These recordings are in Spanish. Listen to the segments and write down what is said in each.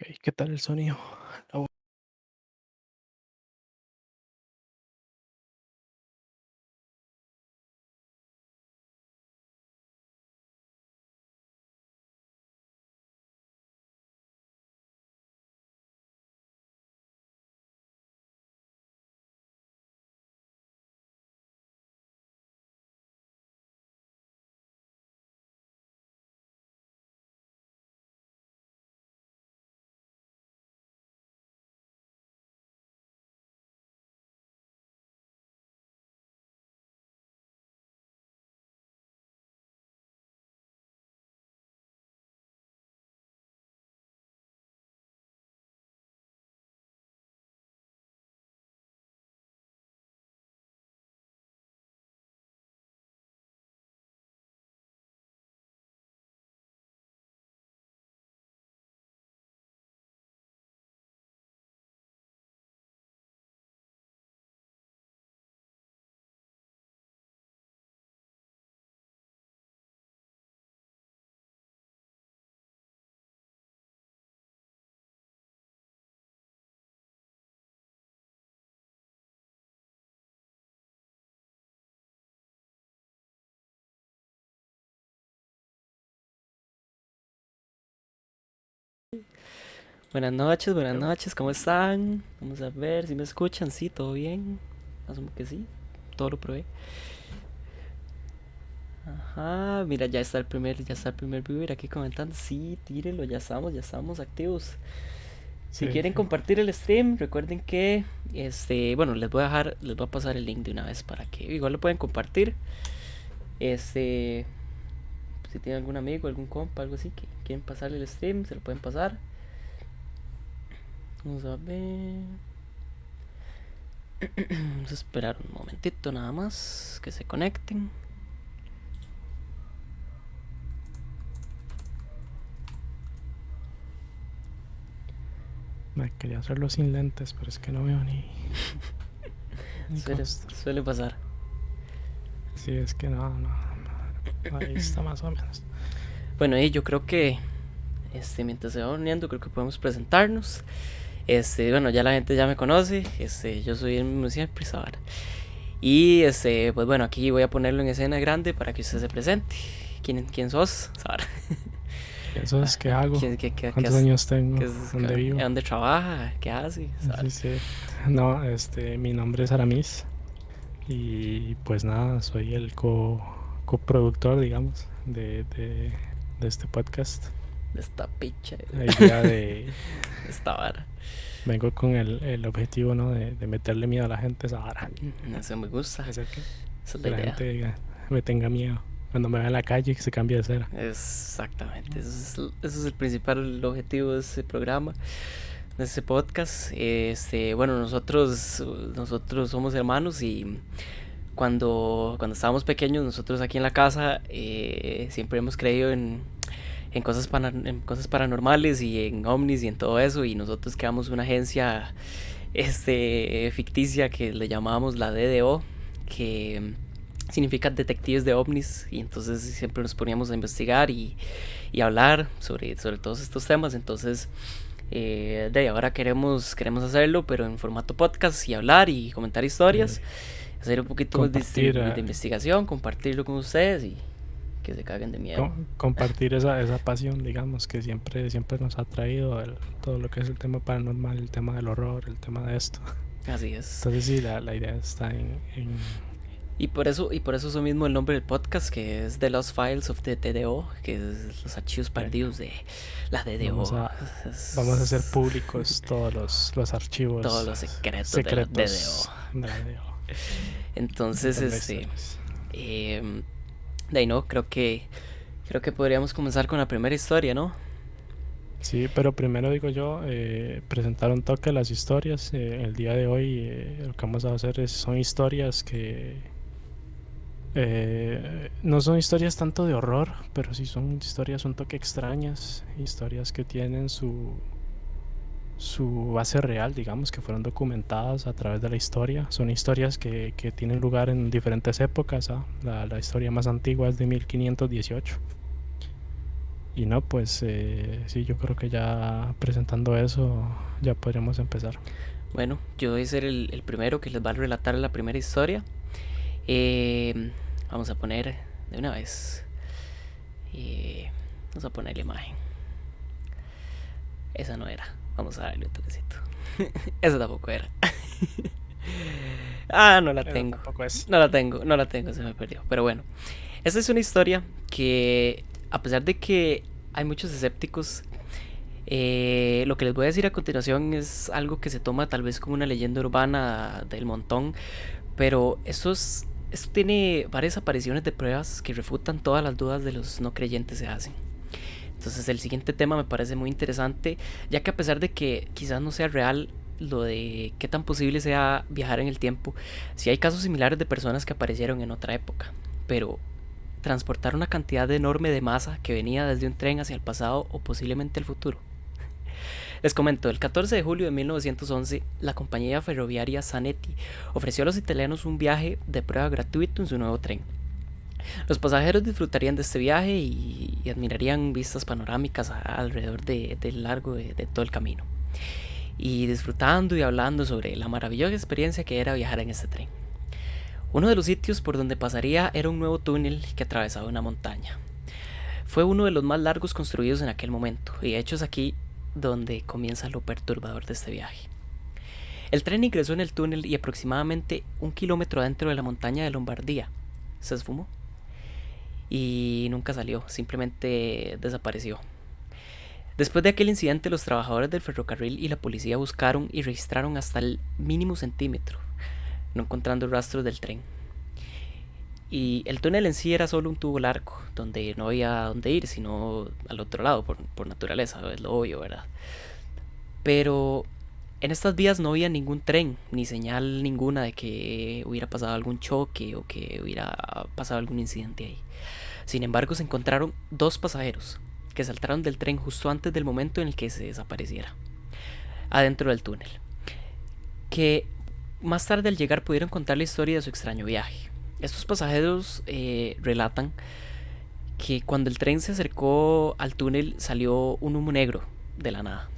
Ey, ¿qué tal el sonido? La voz. Buenas Yo. noches, ¿cómo están? Vamos a ver si me escuchan, sí, todo bien. Asumo que sí, todo lo probé. Ajá, mira, ya está el primer viewer aquí comentando. Sí, tírenlo, ya estamos activos. Si Sí, quieren sí. compartir el stream, recuerden que, bueno, les voy a pasar el link de una vez para que igual lo pueden compartir. Este, si tienen algún amigo, algún compa, algo así que quieren pasarle el stream, se lo pueden pasar. Vamos a ver. Vamos a esperar un momentito nada más que se conecten. Quería hacerlo sin lentes, pero es que no veo ni Suele, costar. suele pasar. Sí, es que no. Ahí está más o menos. Bueno, y yo creo que mientras se va uniendo, creo que podemos presentarnos. Bueno, ya la gente ya me conoce. Yo soy el mismo siempre, Sabar. Y pues bueno, aquí voy a ponerlo en escena grande para que usted se presente. ¿Quién sos, Sabar? Eso es que hago. ¿Cuántos ¿Qué años tengo? ¿Dónde vivo? ¿Dónde trabaja? ¿Qué hace, Sabar? Sí, sí. No, mi nombre es Aramis. Y pues nada, soy el coproductor, digamos, de este podcast. De esta picha, La idea de. de esta vara. Vengo con el objetivo, ¿no? De meterle miedo a la gente, esa vara. Eso me gusta. Hacer Esa es la que la idea. gente me tenga miedo. Cuando me vea en la calle, que se cambie de cera. Exactamente, ese es el principal objetivo de este programa, de este podcast. Bueno, nosotros somos hermanos y cuando estábamos pequeños, nosotros aquí en la casa siempre hemos creído en cosas paranormales y en ovnis y en todo eso. Y nosotros creamos una agencia ficticia que le llamábamos la DDO, que significa detectives de ovnis, y entonces siempre nos poníamos a investigar y hablar sobre todos estos temas. Entonces de ahora queremos hacerlo, pero en formato podcast, y hablar y comentar historias, eh, hacer un poquito más compartir, de investigación, compartirlo con ustedes y que se caguen de miedo. compartir esa pasión, digamos, que siempre nos ha traído todo lo que es el tema paranormal, el tema del horror, el tema de esto. Así es. Entonces sí, la idea está en. Y por eso mismo el nombre del podcast, que es The Lost Files of the DDO, que es los archivos eh, perdidos de la vamos DDO. a, vamos a hacer Es públicos todos los todos archivos los secretos de la DDO. secretos de la DO. Un Entonces, montón de historias. eh, de ahí no, creo que podríamos comenzar con la primera historia, ¿no? Sí, pero primero digo yo, presentar un toque a las historias. El día de hoy lo que vamos a hacer son historias que no son historias tanto de horror, pero sí son historias un toque extrañas, historias que tienen su base real, digamos, que fueron documentadas a través de la historia. Son historias que tienen lugar en diferentes épocas. ¿Ah? La historia más antigua es de 1518. Y no, pues sí, yo creo que ya presentando eso ya podríamos empezar. Bueno, yo voy a ser el primero que les va a relatar la primera historia. Eh, Vamos a poner de una vez. Vamos a poner la imagen. Esa no era. Vamos a darle un toquecito. Esa tampoco era. No la Eso tengo. tampoco es. No la tengo, se me perdió. Pero bueno, esta es una historia que, a pesar de que hay muchos escépticos, lo que les voy a decir a continuación es algo que se toma tal vez como una leyenda urbana del montón, pero esto tiene varias apariciones de pruebas que refutan todas las dudas de los no creyentes se hacen. Entonces el siguiente tema me parece muy interesante, ya que a pesar de que quizás no sea real lo de qué tan posible sea viajar en el tiempo, sí hay casos similares de personas que aparecieron en otra época, pero transportar una cantidad enorme de masa que venía desde un tren hacia el pasado o posiblemente el futuro. Les comento, el 14 de julio de 1911, la compañía ferroviaria Zanetti ofreció a los italianos un viaje de prueba gratuito en su nuevo tren. Los pasajeros disfrutarían de este viaje y admirarían vistas panorámicas alrededor del largo de todo el camino. Y disfrutando y hablando sobre la maravillosa experiencia que era viajar en este tren. Uno de los sitios por donde pasaría era un nuevo túnel que atravesaba una montaña. Fue uno de los más largos construidos en aquel momento, y de hecho es aquí donde comienza lo perturbador de este viaje. El tren ingresó en el túnel y aproximadamente 1 kilómetro adentro de la montaña de Lombardía se esfumó y nunca salió, simplemente desapareció. Después de aquel incidente, los trabajadores del ferrocarril y la policía buscaron y registraron hasta el mínimo centímetro, no encontrando rastros del tren. Y el túnel en sí era solo un tubo largo, donde no había dónde ir, sino al otro lado, por naturaleza, es lo obvio, ¿verdad? Pero en estas vías no había ningún tren, ni señal ninguna de que hubiera pasado algún choque o que hubiera pasado algún incidente ahí. Sin embargo, se encontraron 2 pasajeros que saltaron del tren justo antes del momento en el que se desapareciera, adentro del túnel, que más tarde al llegar pudieron contar la historia de su extraño viaje. Estos pasajeros relatan que cuando el tren se acercó al túnel salió un humo negro de la nada,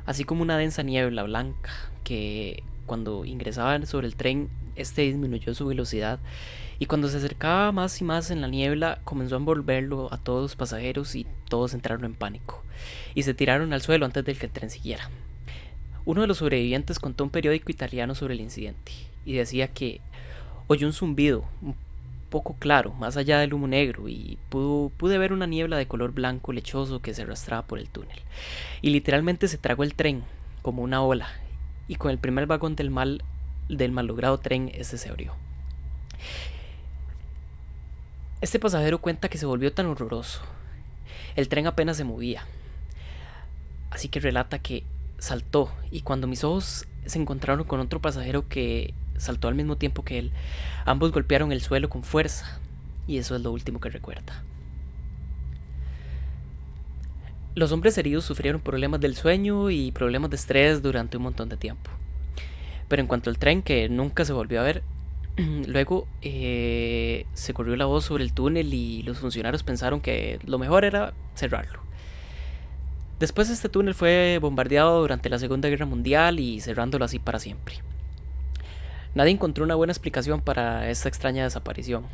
así como una densa niebla blanca que cuando ingresaban sobre el tren este disminuyó su velocidad y cuando se acercaba más y más en la niebla comenzó a envolverlo a todos los pasajeros y todos entraron en pánico y se tiraron al suelo antes de que el tren siguiera. Uno de los sobrevivientes contó a un periódico italiano sobre el incidente y decía que oyó un zumbido un poco claro más allá del humo negro y pude ver una niebla de color blanco lechoso que se arrastraba por el túnel y literalmente se tragó el tren como una ola y con el primer vagón del malogrado tren este se abrió. Este pasajero cuenta que se volvió tan horroroso. El tren apenas se movía, así que relata que saltó y cuando mis ojos se encontraron con otro pasajero que saltó al mismo tiempo que él, ambos golpearon el suelo con fuerza y eso es lo último que recuerda. Los hombres heridos sufrieron problemas del sueño y problemas de estrés durante un montón de tiempo. Pero en cuanto al tren, que nunca se volvió a ver, luego se corrió la voz sobre el túnel y los funcionarios pensaron que lo mejor era cerrarlo. Después este túnel fue bombardeado durante la Segunda Guerra Mundial y cerrándolo así para siempre. Nadie encontró una buena explicación para esta extraña desaparición.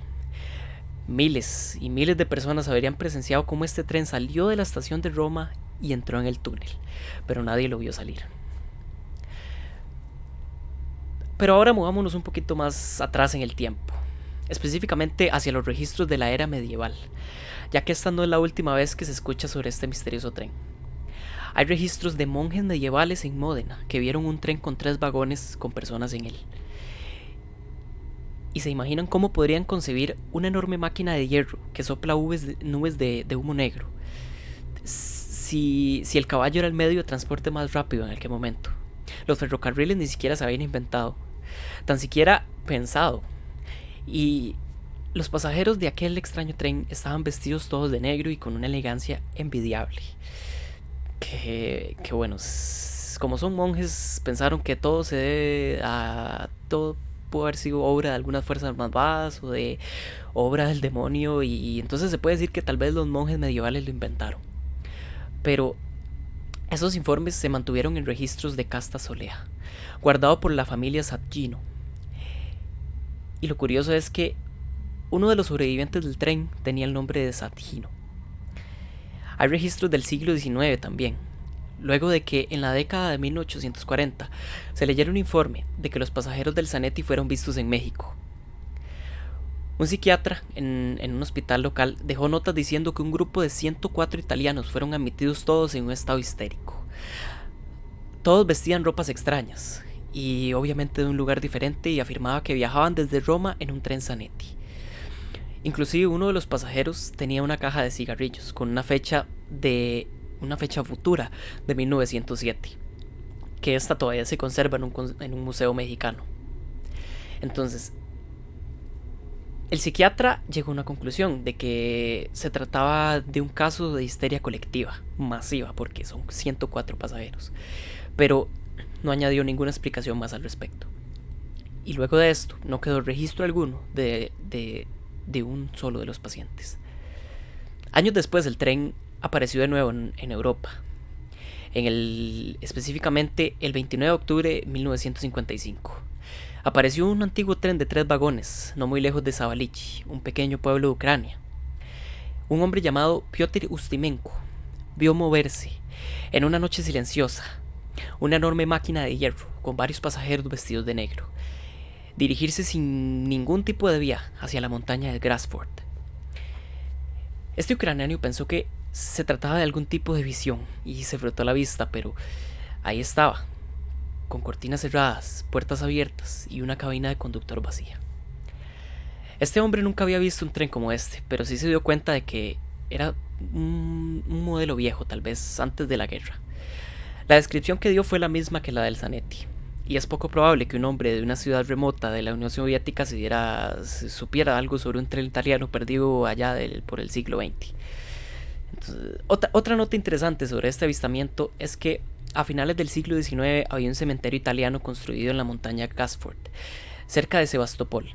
Miles y miles de personas habrían presenciado cómo este tren salió de la estación de Roma y entró en el túnel, pero nadie lo vio salir. Pero ahora movámonos un poquito más atrás en el tiempo, específicamente hacia los registros de la era medieval, ya que esta no es la última vez que se escucha sobre este misterioso tren. Hay registros de monjes medievales en Módena que vieron un tren con 3 vagones con personas en él. Y se imaginan cómo podrían concebir una enorme máquina de hierro que sopla nubes de humo negro. Si el caballo era el medio de transporte más rápido en aquel momento. Los ferrocarriles ni siquiera se habían inventado, tan siquiera pensado. Y los pasajeros de aquel extraño tren estaban vestidos todos de negro y con una elegancia envidiable. Que bueno, como son monjes, pensaron que todo se debe a todo pudo haber sido obra de algunas fuerzas malvadas o de obra del demonio, y entonces se puede decir que tal vez los monjes medievales lo inventaron. Pero esos informes se mantuvieron en registros de Casta Solea, guardado por la familia Satgino. Y lo curioso es que uno de los sobrevivientes del tren tenía el nombre de Satgino. Hay registros del siglo XIX también, luego de que en la década de 1840 se leyera un informe de que los pasajeros del Zanetti fueron vistos en México. Un psiquiatra en un hospital local dejó notas diciendo que un grupo de 104 italianos fueron admitidos todos en un estado histérico. Todos vestían ropas extrañas y obviamente de un lugar diferente, y afirmaba que viajaban desde Roma en un tren Zanetti. Inclusive uno de los pasajeros tenía una caja de cigarrillos con una fecha futura de 1907, que esta todavía se conserva en un museo mexicano. Entonces, el psiquiatra llegó a una conclusión de que se trataba de un caso de histeria colectiva, masiva, porque son 104 pasajeros, pero no añadió ninguna explicación más al respecto. Y luego de esto, no quedó registro alguno de un solo de los pacientes. Años después, el tren apareció de nuevo en Europa, específicamente el 29 de octubre de 1955. Apareció un antiguo tren de 3 vagones, no muy lejos de Zabalich, un pequeño pueblo de Ucrania. Un hombre llamado Piotr Ustimenko vio moverse, en una noche silenciosa, una enorme máquina de hierro con varios pasajeros vestidos de negro, dirigirse sin ningún tipo de vía hacia la montaña de Grasford. Este ucraniano pensó que se trataba de algún tipo de visión y se frotó la vista, pero ahí estaba, con cortinas cerradas, puertas abiertas y una cabina de conductor vacía. Este hombre nunca había visto un tren como este, pero sí se dio cuenta de que era un modelo viejo, tal vez antes de la guerra. La descripción que dio fue la misma que la del Zanetti, y es poco probable que un hombre de una ciudad remota de la Unión Soviética supiera algo sobre un tren italiano perdido allá por el siglo XX. Entonces, otra nota interesante sobre este avistamiento es que a finales del siglo XIX había un cementerio italiano construido en la montaña Grasford, cerca de Sebastopol.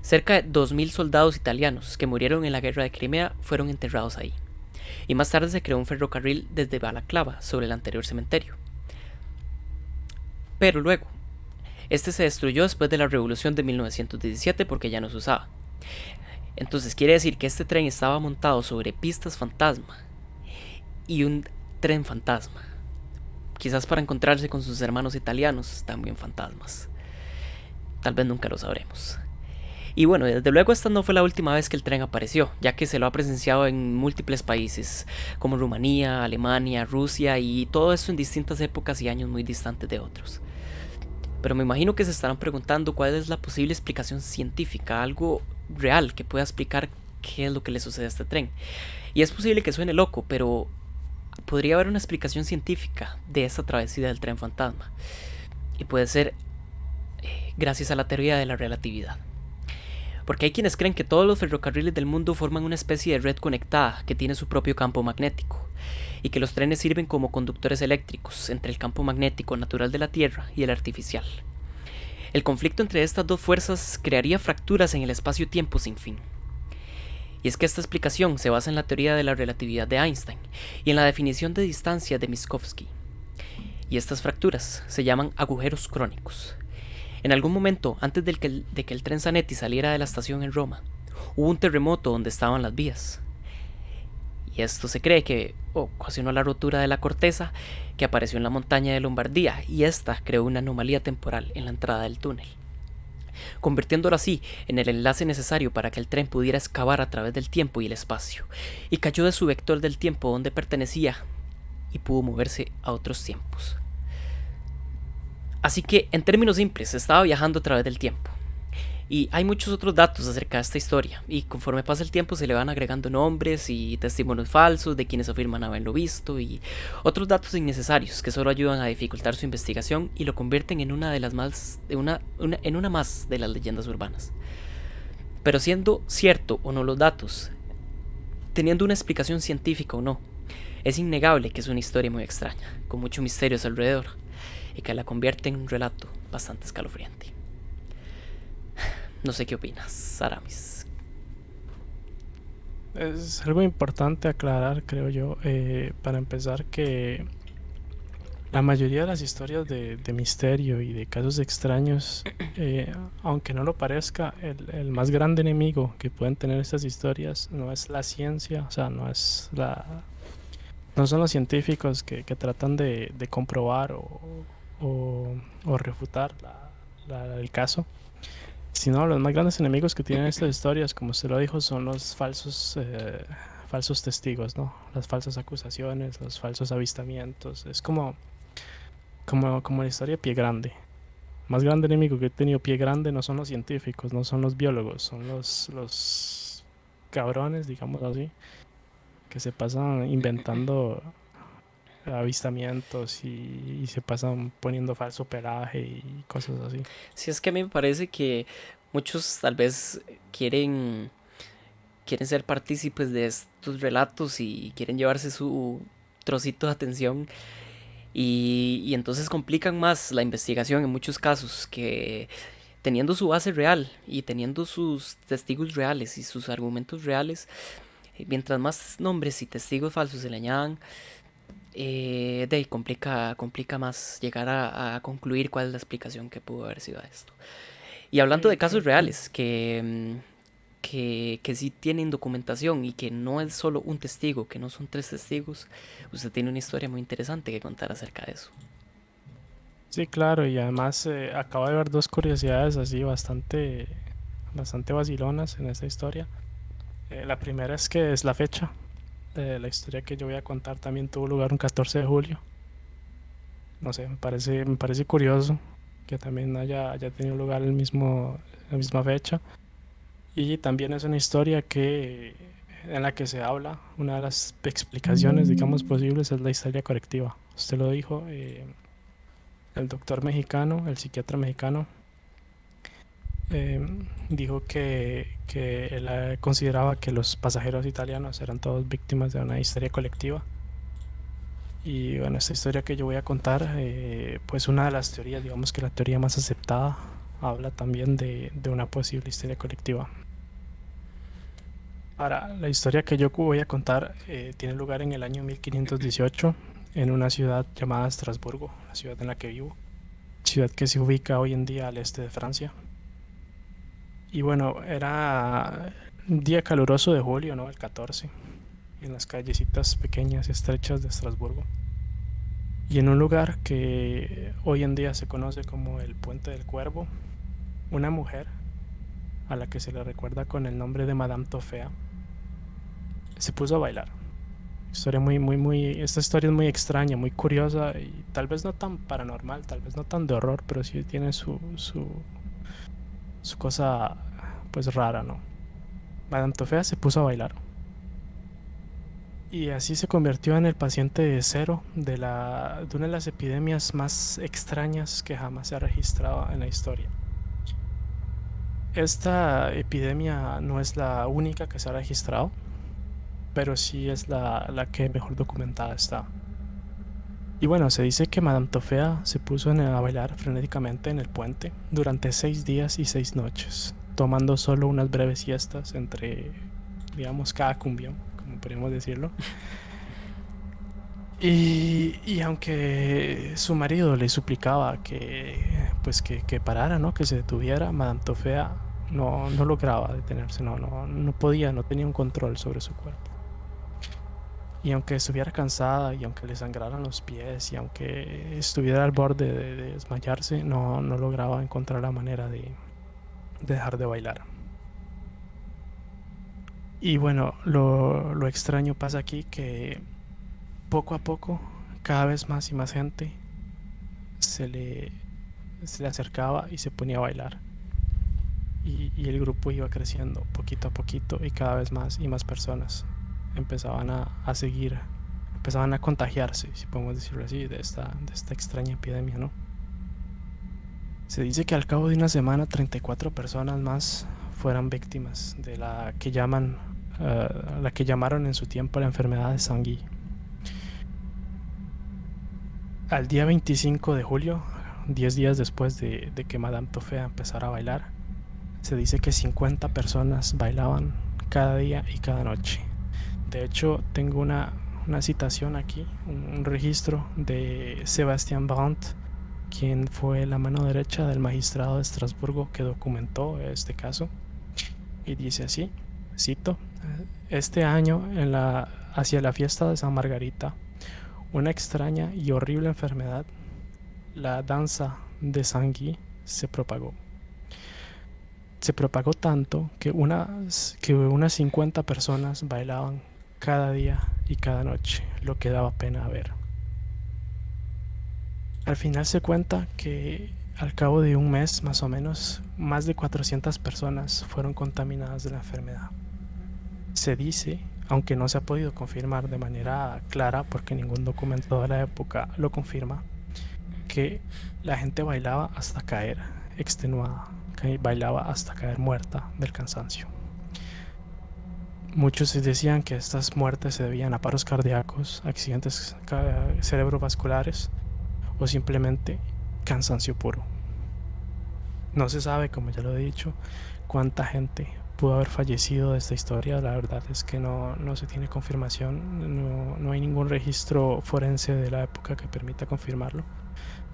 Cerca de 2000 soldados italianos que murieron en la guerra de Crimea fueron enterrados ahí. Y más tarde se creó un ferrocarril desde Balaclava sobre el anterior cementerio. Pero luego, este se destruyó después de la revolución de 1917 porque ya no se usaba. Entonces quiere decir que este tren estaba montado sobre pistas fantasma y un tren fantasma, quizás para encontrarse con sus hermanos italianos, también fantasmas. Tal vez nunca lo sabremos. Y bueno, desde luego esta no fue la última vez que el tren apareció, ya que se lo ha presenciado en múltiples países, como Rumanía, Alemania, Rusia, y todo esto en distintas épocas y años muy distantes de otros. Pero me imagino que se estarán preguntando cuál es la posible explicación científica, algo real que pueda explicar qué es lo que le sucede a este tren. Y es posible que suene loco, pero podría haber una explicación científica de esta travesía del tren fantasma. Y puede ser gracias a la teoría de la relatividad. Porque hay quienes creen que todos los ferrocarriles del mundo forman una especie de red conectada que tiene su propio campo magnético, y que los trenes sirven como conductores eléctricos entre el campo magnético natural de la Tierra y el artificial. El conflicto entre estas dos fuerzas crearía fracturas en el espacio-tiempo sin fin. Y es que esta explicación se basa en la teoría de la relatividad de Einstein y en la definición de distancia de Minkowski. Y estas fracturas se llaman agujeros crónicos. En algún momento, antes de que el tren Zanetti saliera de la estación en Roma, hubo un terremoto donde estaban las vías. Y esto se cree que ocasionó la rotura de la corteza que apareció en la montaña de Lombardía, y esta creó una anomalía temporal en la entrada del túnel, convirtiéndolo así en el enlace necesario para que el tren pudiera excavar a través del tiempo y el espacio, y cayó de su vector del tiempo donde pertenecía y pudo moverse a otros tiempos. Así que, en términos simples, estaba viajando a través del tiempo. Y hay muchos otros datos acerca de esta historia, y conforme pasa el tiempo se le van agregando nombres y testimonios falsos de quienes afirman haberlo visto, y otros datos innecesarios que solo ayudan a dificultar su investigación y lo convierten en una más de las leyendas urbanas. Pero siendo cierto o no los datos, teniendo una explicación científica o no, es innegable que es una historia muy extraña, con mucho misterio a su alrededor, y que la convierte en un relato bastante escalofriante. No sé qué opinas, Aramis. Es algo importante aclarar, creo yo, para empezar, que la mayoría de las historias de misterio y de casos extraños, aunque no lo parezca, el más grande enemigo que pueden tener estas historias no es la ciencia, o sea, no son los científicos que tratan de comprobar o refutar el caso, sino los más grandes enemigos que tienen estas historias, como usted lo dijo, son los falsos testigos, ¿no? Las falsas acusaciones, los falsos avistamientos. Es como la historia de Pie Grande. Más grande enemigo que he tenido Pie Grande no son los científicos, no son los biólogos, son los cabrones, digamos así, que se pasan inventando avistamientos y se pasan poniendo falso pelaje y cosas así. Si es que a mí me parece que muchos tal vez quieren, quieren ser partícipes de estos relatos y quieren llevarse su trocito de atención y entonces complican más la investigación en muchos casos que teniendo su base real y teniendo sus testigos reales y sus argumentos reales, mientras más nombres y testigos falsos se le añadan, complica más llegar a concluir cuál es la explicación que pudo haber sido a esto. Y hablando de Sí, casos reales, que sí tienen documentación y que no es solo un testigo, que no son tres testigos, usted tiene una historia muy interesante que contar acerca de eso. sí, claro, y además acabo de ver dos curiosidades así bastante vacilonas en esta historia. La primera es que es la fecha. La historia que yo voy a contar también tuvo lugar un 14 de julio. No sé, me parece curioso que también haya tenido lugar la misma fecha. Y también es una historia en la que se habla, una de las explicaciones, digamos, posibles es la historia colectiva. Usted lo dijo, el doctor mexicano, el psiquiatra mexicano, eh, dijo que él consideraba que los pasajeros italianos eran todos víctimas de una histeria colectiva. Y bueno, esta historia que yo voy a contar, pues una de las teorías, digamos que la teoría más aceptada, habla también de una posible histeria colectiva. Ahora, la historia que yo voy a contar tiene lugar en el año 1518 en una ciudad llamada Estrasburgo, la ciudad en la que vivo, ciudad que se ubica hoy en día al este de Francia. Y bueno, era un día caluroso de julio, ¿no? El 14, en las callecitas pequeñas y estrechas de Estrasburgo. Y en un lugar que hoy en día se conoce como el Puente del Cuervo, una mujer a la que se le recuerda con el nombre de Madame Toffea se puso a bailar. Esta historia es muy extraña, muy curiosa y tal vez no tan paranormal, tal vez no tan de horror, pero sí tiene su cosa pues rara, ¿no? Madame Toffea se puso a bailar y así se convirtió en el paciente cero de una de las epidemias más extrañas que jamás se ha registrado en la historia. Esta epidemia no es la única que se ha registrado, pero sí es la que mejor documentada está. Y bueno, se dice que Madame Toffea se puso a bailar frenéticamente en el puente durante 6 días y 6 noches, tomando solo unas breves siestas entre, digamos, cada cumbión, como podríamos decirlo. Y aunque su marido le suplicaba que parara, ¿no? Que se detuviera, Madame Toffea no lograba detenerse, no podía, no tenía un control sobre su cuerpo. Y aunque estuviera cansada y aunque le sangraran los pies y aunque estuviera al borde de desmayarse, no lograba encontrar la manera de dejar de bailar. Y bueno, lo extraño pasa aquí que poco a poco, cada vez más y más gente se le, se le acercaba y se ponía a bailar. Y el grupo iba creciendo poquito a poquito y cada vez más y más personas empezaban a seguir, empezaban a contagiarse, si podemos decirlo así, de esta extraña epidemia, ¿no? Se dice que al cabo de una semana 34 personas más fueran víctimas de la que llamaron en su tiempo la enfermedad de Sangui. Al día 25 de julio, 10 días después de que Madame Toffea empezara a bailar, Se dice que 50 personas bailaban cada día y cada noche. De hecho, tengo una citación aquí, un registro de Sebastian Brandt, quien fue la mano derecha del magistrado de Estrasburgo que documentó este caso. Y dice así, cito, este año hacia la fiesta de San Margarita, una extraña y horrible enfermedad, la danza de Sangui, se propagó. Se propagó tanto que unas 50 personas bailaban cada día y cada noche, lo que daba pena ver. Al final se cuenta que al cabo de un mes más o menos, más de 400 personas fueron contaminadas de la enfermedad. Se dice, aunque no se ha podido confirmar de manera clara porque ningún documento de la época lo confirma, que la gente bailaba hasta caer extenuada, que bailaba hasta caer muerta del cansancio. Muchos decían que estas muertes se debían a paros cardíacos, accidentes cerebrovasculares o simplemente cansancio puro. No se sabe, como ya lo he dicho, cuánta gente pudo haber fallecido de esta historia. La verdad es que no se tiene confirmación, no hay ningún registro forense de la época que permita confirmarlo.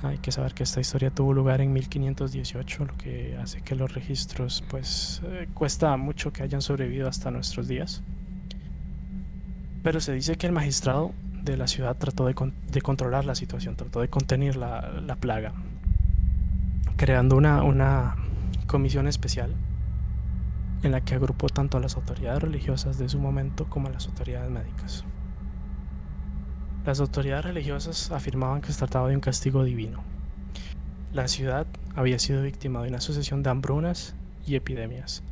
Hay que saber que esta historia tuvo lugar en 1518, lo que hace que los registros, pues, cuesta mucho que hayan sobrevivido hasta nuestros días. Pero se dice que el magistrado de la ciudad trató de controlar la situación, trató de contener la plaga, creando una comisión especial en la que agrupó tanto a las autoridades religiosas de su momento como a las autoridades médicas. Las autoridades religiosas afirmaban que se trataba de un castigo divino. La ciudad había sido víctima de una sucesión de hambrunas y epidemias.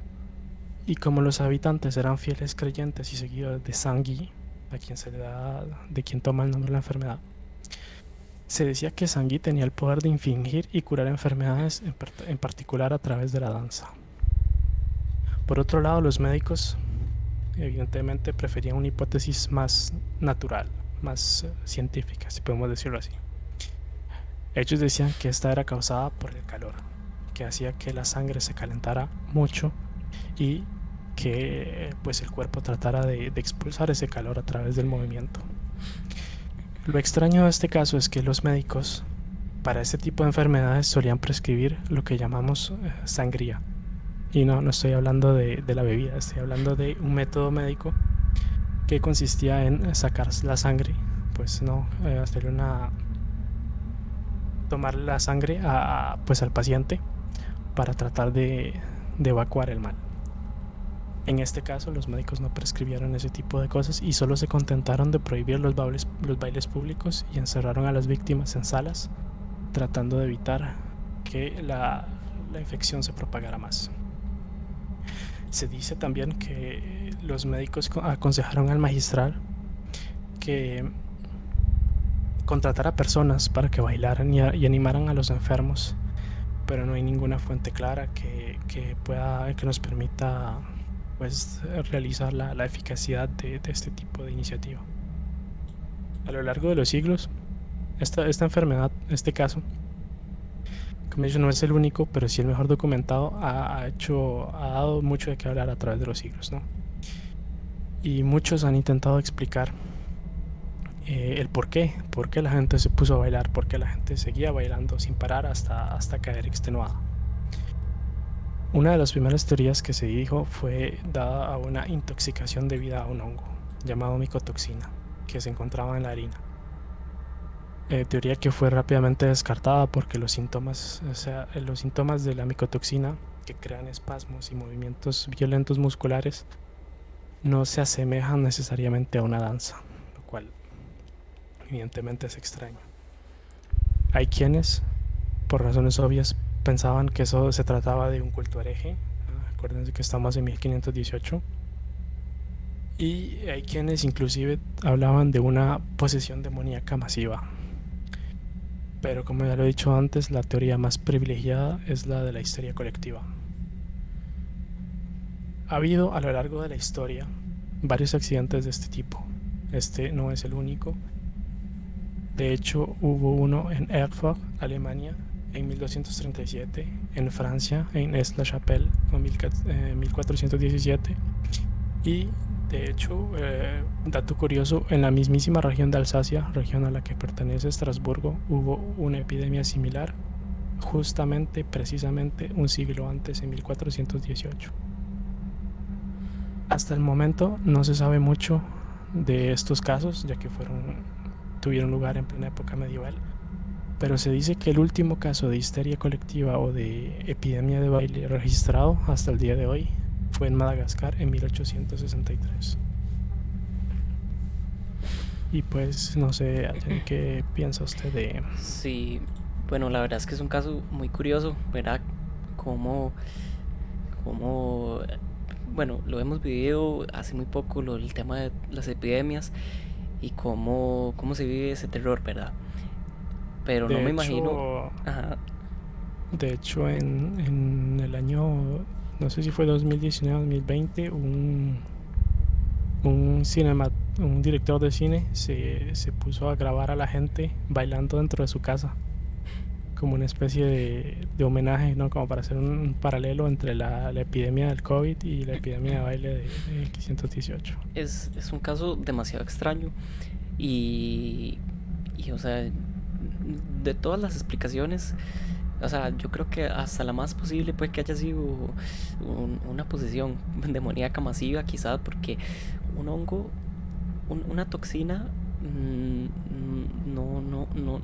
Y como los habitantes eran fieles creyentes y seguidores de Sangui, de quien toma el nombre de la enfermedad, se decía que Sangui tenía el poder de infligir y curar enfermedades, en particular a través de la danza. Por otro lado, los médicos evidentemente preferían una hipótesis más natural, más científica, si podemos decirlo así. Ellos decían que esta era causada por el calor, que hacía que la sangre se calentara mucho y que pues el cuerpo tratara de expulsar ese calor a través del movimiento. Lo extraño de este caso es que los médicos para este tipo de enfermedades solían prescribir lo que llamamos sangría. Y no estoy hablando de la bebida, estoy hablando de un método médico que consistía en sacar la sangre, pues no, tomar la sangre pues al paciente para tratar de evacuar el mal. En este caso, los médicos no prescribieron ese tipo de cosas y solo se contentaron de prohibir los bailes públicos y encerraron a las víctimas en salas, tratando de evitar que la infección se propagara más. Se dice también que los médicos aconsejaron al magistral que contratara personas para que bailaran y animaran a los enfermos, pero no hay ninguna fuente clara que nos permita pues realizar la eficacia de este tipo de iniciativa. A lo largo de los siglos, esta enfermedad, este caso, como he dicho, no es el único, pero sí el mejor documentado, ha dado mucho de qué hablar a través de los siglos, ¿no? Y muchos han intentado explicar el por qué la gente se puso a bailar, por qué la gente seguía bailando sin parar hasta caer extenuada. Una de las primeras teorías que se dijo fue dada a una intoxicación debida a un hongo llamado micotoxina que se encontraba en la harina. Teoría que fue rápidamente descartada porque los síntomas de la micotoxina, que crean espasmos y movimientos violentos musculares, no se asemejan necesariamente a una danza, lo cual evidentemente es extraño. Hay quienes, por razones obvias, pensaban que eso se trataba de un culto hereje. Acuérdense que estamos en 1518. Y hay quienes inclusive hablaban de una posesión demoníaca masiva. Pero como ya lo he dicho antes, la teoría más privilegiada es la de la histeria colectiva. Ha habido a lo largo de la historia varios accidentes de este tipo. Este no es el único. De hecho, hubo uno en Erfurt, Alemania, en 1237 en Francia, en Aix-la-Chapelle, en 1417. Y de hecho, dato curioso, en la mismísima región de Alsacia, región a la que pertenece Estrasburgo, hubo una epidemia similar justamente, precisamente un siglo antes, en 1418. Hasta el momento no se sabe mucho de estos casos, ya que tuvieron lugar en plena época medieval, pero se dice que el último caso de histeria colectiva o de epidemia de baile registrado hasta el día de hoy fue en Madagascar en 1863. Y pues no sé, Adrián, ¿qué piensa usted de... Sí, bueno, la verdad es que es un caso muy curioso, ¿verdad? Cómo, cómo bueno, lo hemos vivido hace muy poco, el tema de las epidemias y cómo se vive ese terror, ¿verdad? Pero no De me imagino, hecho, ajá, en el año, no sé si fue 2019 o 2020, un, cinema, un director de cine se puso a grabar a la gente bailando dentro de su casa, como una especie de homenaje, ¿no? Como para hacer un paralelo entre la epidemia del COVID y la epidemia de baile de 1518. es un caso demasiado extraño y, o sea, de todas las explicaciones, o sea, yo creo que hasta la más posible puede que haya sido una posesión demoníaca masiva, quizás porque un hongo, una toxina,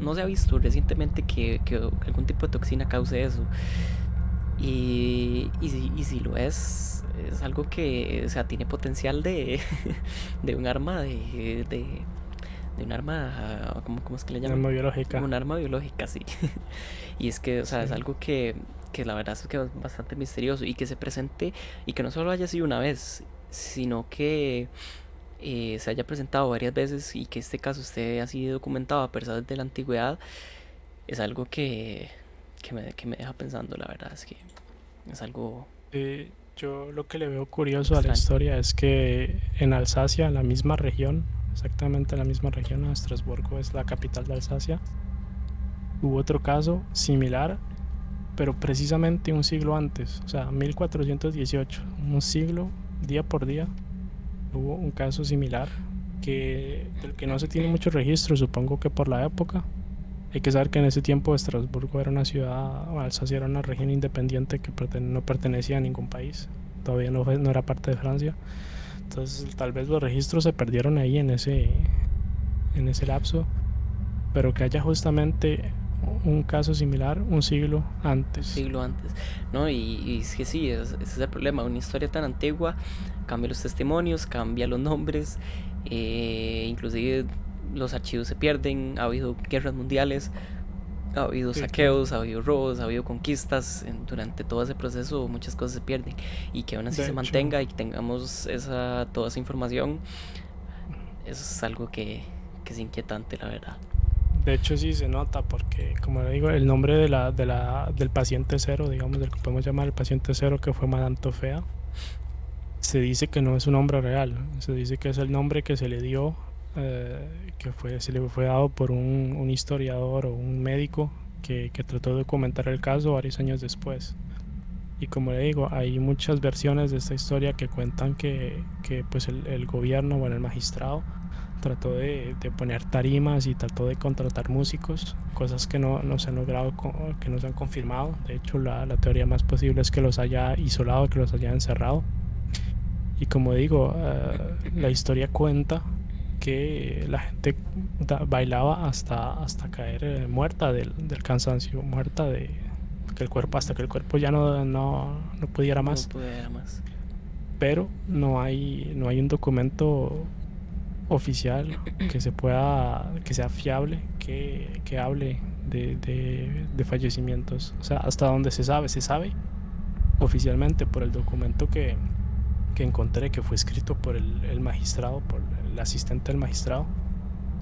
no se ha visto recientemente que algún tipo de toxina cause eso. Y si lo es algo que, o sea, tiene potencial de, de un arma de un arma, cómo es que le llaman? Arma biológica. Un arma biológica, sí. Y es que, o sea, es Sí. algo que la verdad es que es bastante misterioso y que se presente y que no solo haya sido una vez, sino que se haya presentado varias veces y que este caso esté así documentado a pesar de la antigüedad, es algo que me deja pensando, la verdad es que es algo Yo lo que le veo curioso a la extraño. historia es que en Alsacia, en la misma región, exactamente en la misma región, Estrasburgo es la capital de Alsacia, hubo otro caso similar, pero precisamente un siglo antes, o sea, 1418, un siglo, día por día, hubo un caso similar del que no se tiene mucho registro, supongo que por la época. Hay que saber que en ese tiempo Estrasburgo era una ciudad, o Alsacia era una región independiente que no pertenecía a ningún país. Todavía no era parte de Francia. Entonces tal vez los registros se perdieron ahí en ese lapso, pero que haya justamente un caso similar un siglo Un antes. siglo antes, ¿no? Y es que sí, ese es el problema. Una historia tan antigua cambia los testimonios, cambia los nombres, inclusive los archivos se pierden. Ha habido guerras mundiales, ha habido Sí, claro. saqueos, ha habido robos, ha habido conquistas. Durante todo ese proceso muchas cosas se pierden y que aún así De se hecho, mantenga y que tengamos toda esa información, eso es algo que es inquietante, la verdad. de hecho sí se nota porque, como le digo, el nombre del paciente cero, digamos, del que podemos llamar el paciente cero, que fue Madame Tofea, se dice que no es un nombre real, se dice que es el nombre que se le dio, se le fue dado por un historiador o un médico que trató de documentar el caso varios años después. Y como le digo, hay muchas versiones de esta historia que cuentan que pues el gobierno, bueno, el magistrado, trató de poner tarimas y trató de contratar músicos, cosas que no se han logrado, que no se han confirmado. De hecho, la teoría más posible es que los haya isolado, que los haya encerrado. Y como digo, la historia cuenta que la gente bailaba hasta caer muerta del cansancio, muerta que el cuerpo, hasta que el cuerpo ya no pudiera No más. pudiera más. Pero no hay un documento oficial que sea fiable, que hable de fallecimientos. O sea, hasta donde se sabe oficialmente por el documento que encontré, que fue escrito por el magistrado, por el asistente del magistrado,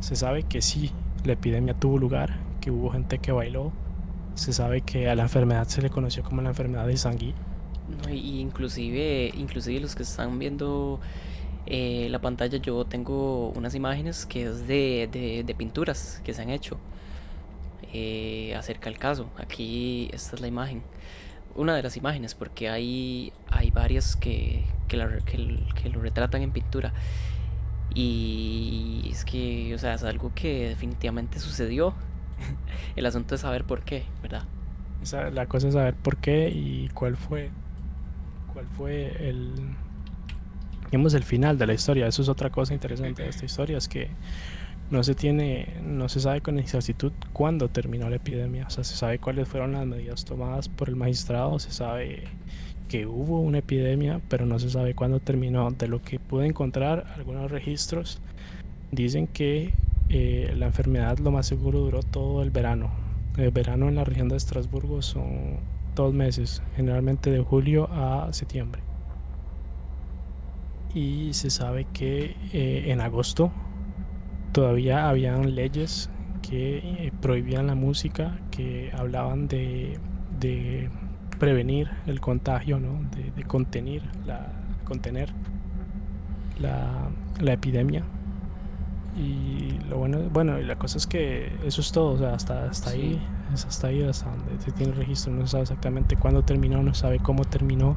se sabe que sí, la epidemia tuvo lugar, que hubo gente que bailó, se sabe que a la enfermedad se le conoció como la enfermedad de Sangui. No, y inclusive los que están viendo la pantalla, yo tengo unas imágenes que es de pinturas que se han hecho. acerca del caso. Aquí esta es la imagen, una de las imágenes, porque hay varias que lo retratan en pintura. Y es que, o sea, es algo que definitivamente sucedió. El asunto es saber por qué, ¿verdad? La cosa es saber por qué y cuál fue digamos, el final de la historia. Eso es otra cosa interesante de esta historia, es que no se sabe con exactitud cuándo terminó la epidemia. O sea, se sabe cuáles fueron las medidas tomadas por el magistrado, se sabe que hubo una epidemia, pero no se sabe cuándo terminó. De lo que pude encontrar, algunos registros dicen que la enfermedad lo más seguro duró todo el verano. El verano en la región de Estrasburgo son 2 meses, generalmente de julio a septiembre. Y se sabe que en agosto todavía habían leyes que prohibían la música, que hablaban de prevenir el contagio, ¿no? De contener la epidemia. Y lo bueno, y la cosa es que eso es todo, o sea, hasta Sí, ahí, es hasta ahí, hasta donde se tiene registro. No se sabe exactamente cuándo terminó, no se sabe cómo terminó.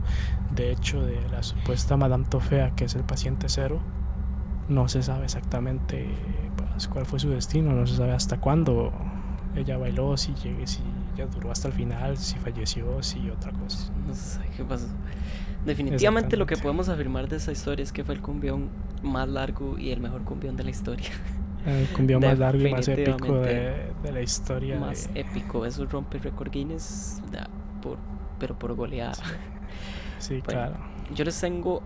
De hecho, de la supuesta Madame Tofea, que es el paciente cero, no se sabe exactamente, pues, cuál fue su destino, no se sabe hasta cuándo ella bailó, si ella duró hasta el final, si falleció, si otra cosa. no sé qué pasó. Definitivamente lo que Exactamente. podemos afirmar de esa historia es que fue el cumbión más largo y el mejor cumbión de la historia. El cumbión más largo y más épico Definitivamente de la historia más épico. Eso rompe récord Guinness, por, pero por goleada. Sí, sí, Bueno, claro. yo les tengo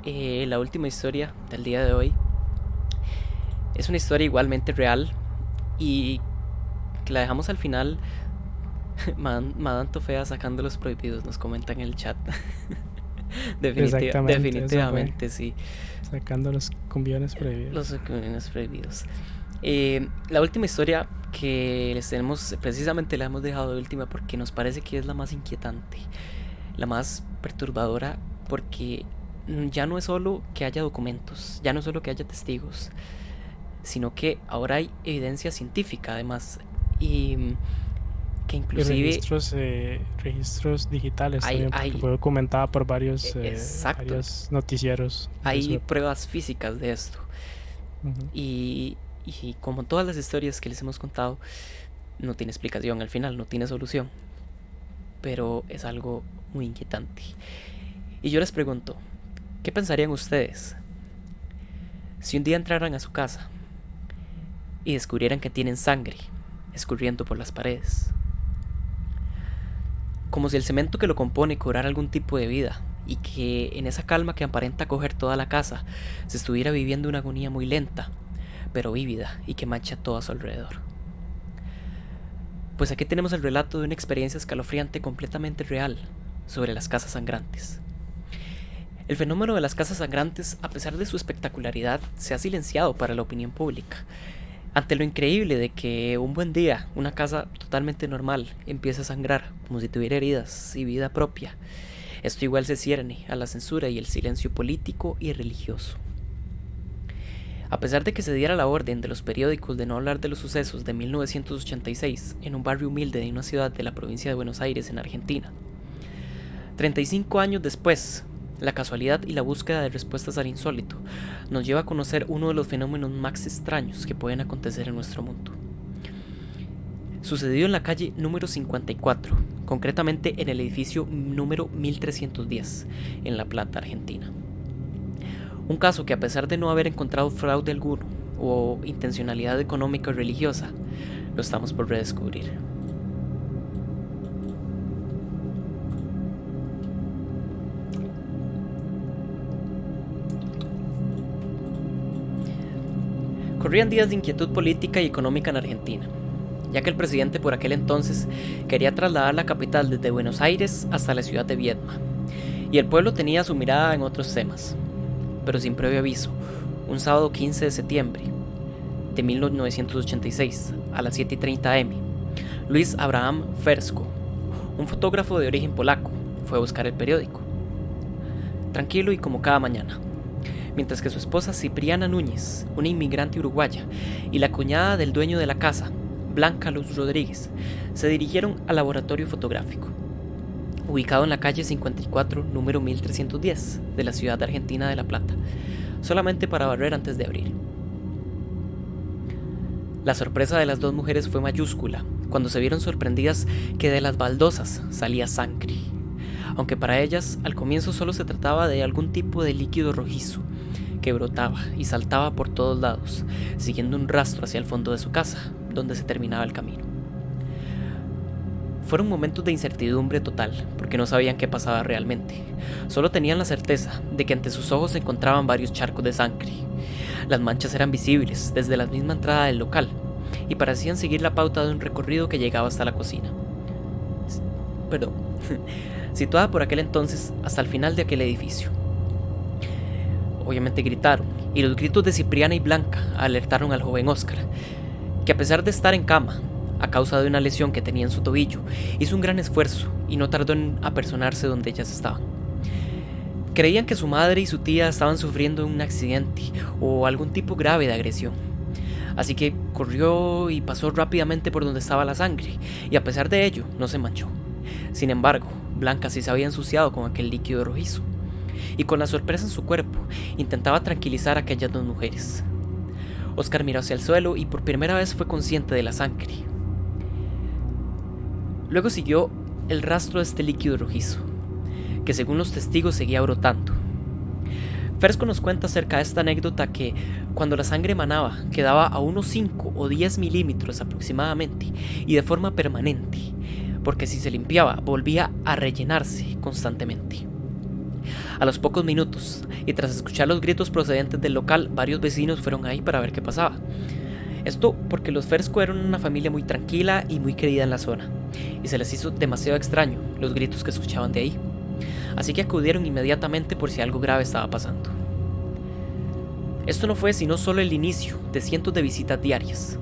la última historia del día de hoy. Es una historia igualmente real y que la dejamos al final. Madame Tofea sacando los prohibidos, nos comentan en el chat. Exactamente, eso fue, Definitivamente, sí. sacando los cumbiones Los prohibidos. documentos prohibidos. La última historia que les tenemos, precisamente la hemos dejado de última porque nos parece que es la más inquietante, la más perturbadora, porque ya no es solo que haya documentos, ya no es solo que haya testigos, sino que ahora hay evidencia científica además, y que Y inclusive registros digitales hay, también, porque hay fue documentada por exacto, varios noticieros de su hay época. pruebas físicas de esto. Ujú. Y, y como todas las historias que les hemos contado, no tiene explicación al final, no tiene solución, pero es algo muy inquietante. Y yo les pregunto, ¿qué pensarían ustedes si un día entraran a su casa y descubrieran que tienen sangre escurriendo por las paredes? Como si el cemento que lo compone cobrara algún tipo de vida y que en esa calma que aparenta coger toda la casa se estuviera viviendo una agonía muy lenta, pero vívida y que mancha todo a su alrededor. Pues aquí tenemos el relato de una experiencia escalofriante completamente real sobre las casas sangrantes. El fenómeno de las casas sangrantes, a pesar de su espectacularidad, se ha silenciado para la opinión pública. Ante lo increíble de que un buen día una casa totalmente normal empiece a sangrar como si tuviera heridas y vida propia, esto igual se cierne a la censura y el silencio político y religioso. A pesar de que se diera la orden de los periódicos de no hablar de los sucesos de 1986 en un barrio humilde de una ciudad de la provincia de Buenos Aires en Argentina, 35 años después, la casualidad y la búsqueda de respuestas al insólito nos lleva a conocer uno de los fenómenos más extraños que pueden acontecer en nuestro mundo. Sucedió en la calle número 54, concretamente en el edificio número 1310, en La Plata, Argentina. Un caso que, a pesar de no haber encontrado fraude alguno o intencionalidad económica o religiosa, lo estamos por redescubrir. Corrían días de inquietud política y económica en Argentina, ya que el presidente por aquel entonces quería trasladar la capital desde Buenos Aires hasta la ciudad de Viedma, y el pueblo tenía su mirada en otros temas. Pero sin previo aviso, un sábado 15 de septiembre de 1986, a las 7:30 am, Luis Abraham Fersko, un fotógrafo de origen polaco, fue a buscar el periódico. Tranquilo y como cada mañana, mientras que su esposa Cipriana Núñez, una inmigrante uruguaya, y la cuñada del dueño de la casa, Blanca Luz Rodríguez, se dirigieron al laboratorio fotográfico, ubicado en la calle 54, número 1310, de la ciudad argentina de La Plata, solamente para barrer antes de abrir. La sorpresa de las dos mujeres fue mayúscula cuando se vieron sorprendidas que de las baldosas salía sangre, aunque para ellas al comienzo solo se trataba de algún tipo de líquido rojizo que brotaba y saltaba por todos lados, siguiendo un rastro hacia el fondo de su casa, donde se terminaba el camino. Fueron momentos de incertidumbre total, porque no sabían qué pasaba realmente. Solo tenían la certeza de que ante sus ojos se encontraban varios charcos de sangre. Las manchas eran visibles desde la misma entrada del local y parecían seguir la pauta de un recorrido que llegaba hasta la cocina. Situada por aquel entonces hasta el final de aquel edificio. Obviamente gritaron, y los gritos de Cipriana y Blanca alertaron al joven Oscar, que a pesar de estar en cama, a causa de una lesión que tenía en su tobillo, hizo un gran esfuerzo y no tardó en apersonarse donde ellas estaban. Creían que su madre y su tía estaban sufriendo un accidente o algún tipo grave de agresión. Así que corrió y pasó rápidamente por donde estaba la sangre, y a pesar de ello, no se manchó. Sin embargo, Blanca sí se había ensuciado con aquel líquido rojizo, y con la sorpresa en su cuerpo, intentaba tranquilizar a aquellas dos mujeres. Oscar miró hacia el suelo y por primera vez fue consciente de la sangre. Luego siguió el rastro de este líquido rojizo, que según los testigos seguía brotando. Fersco nos cuenta acerca de esta anécdota que cuando la sangre emanaba quedaba a unos 5 o 10 milímetros aproximadamente y de forma permanente, porque si se limpiaba volvía a rellenarse constantemente. A los pocos minutos, y tras escuchar los gritos procedentes del local, varios vecinos fueron ahí para ver qué pasaba. Esto porque los Fersco eran una familia muy tranquila y muy querida en la zona, y se les hizo demasiado extraño los gritos que escuchaban de ahí. Así que acudieron inmediatamente por si algo grave estaba pasando. Esto no fue sino solo el inicio de cientos de visitas diarias.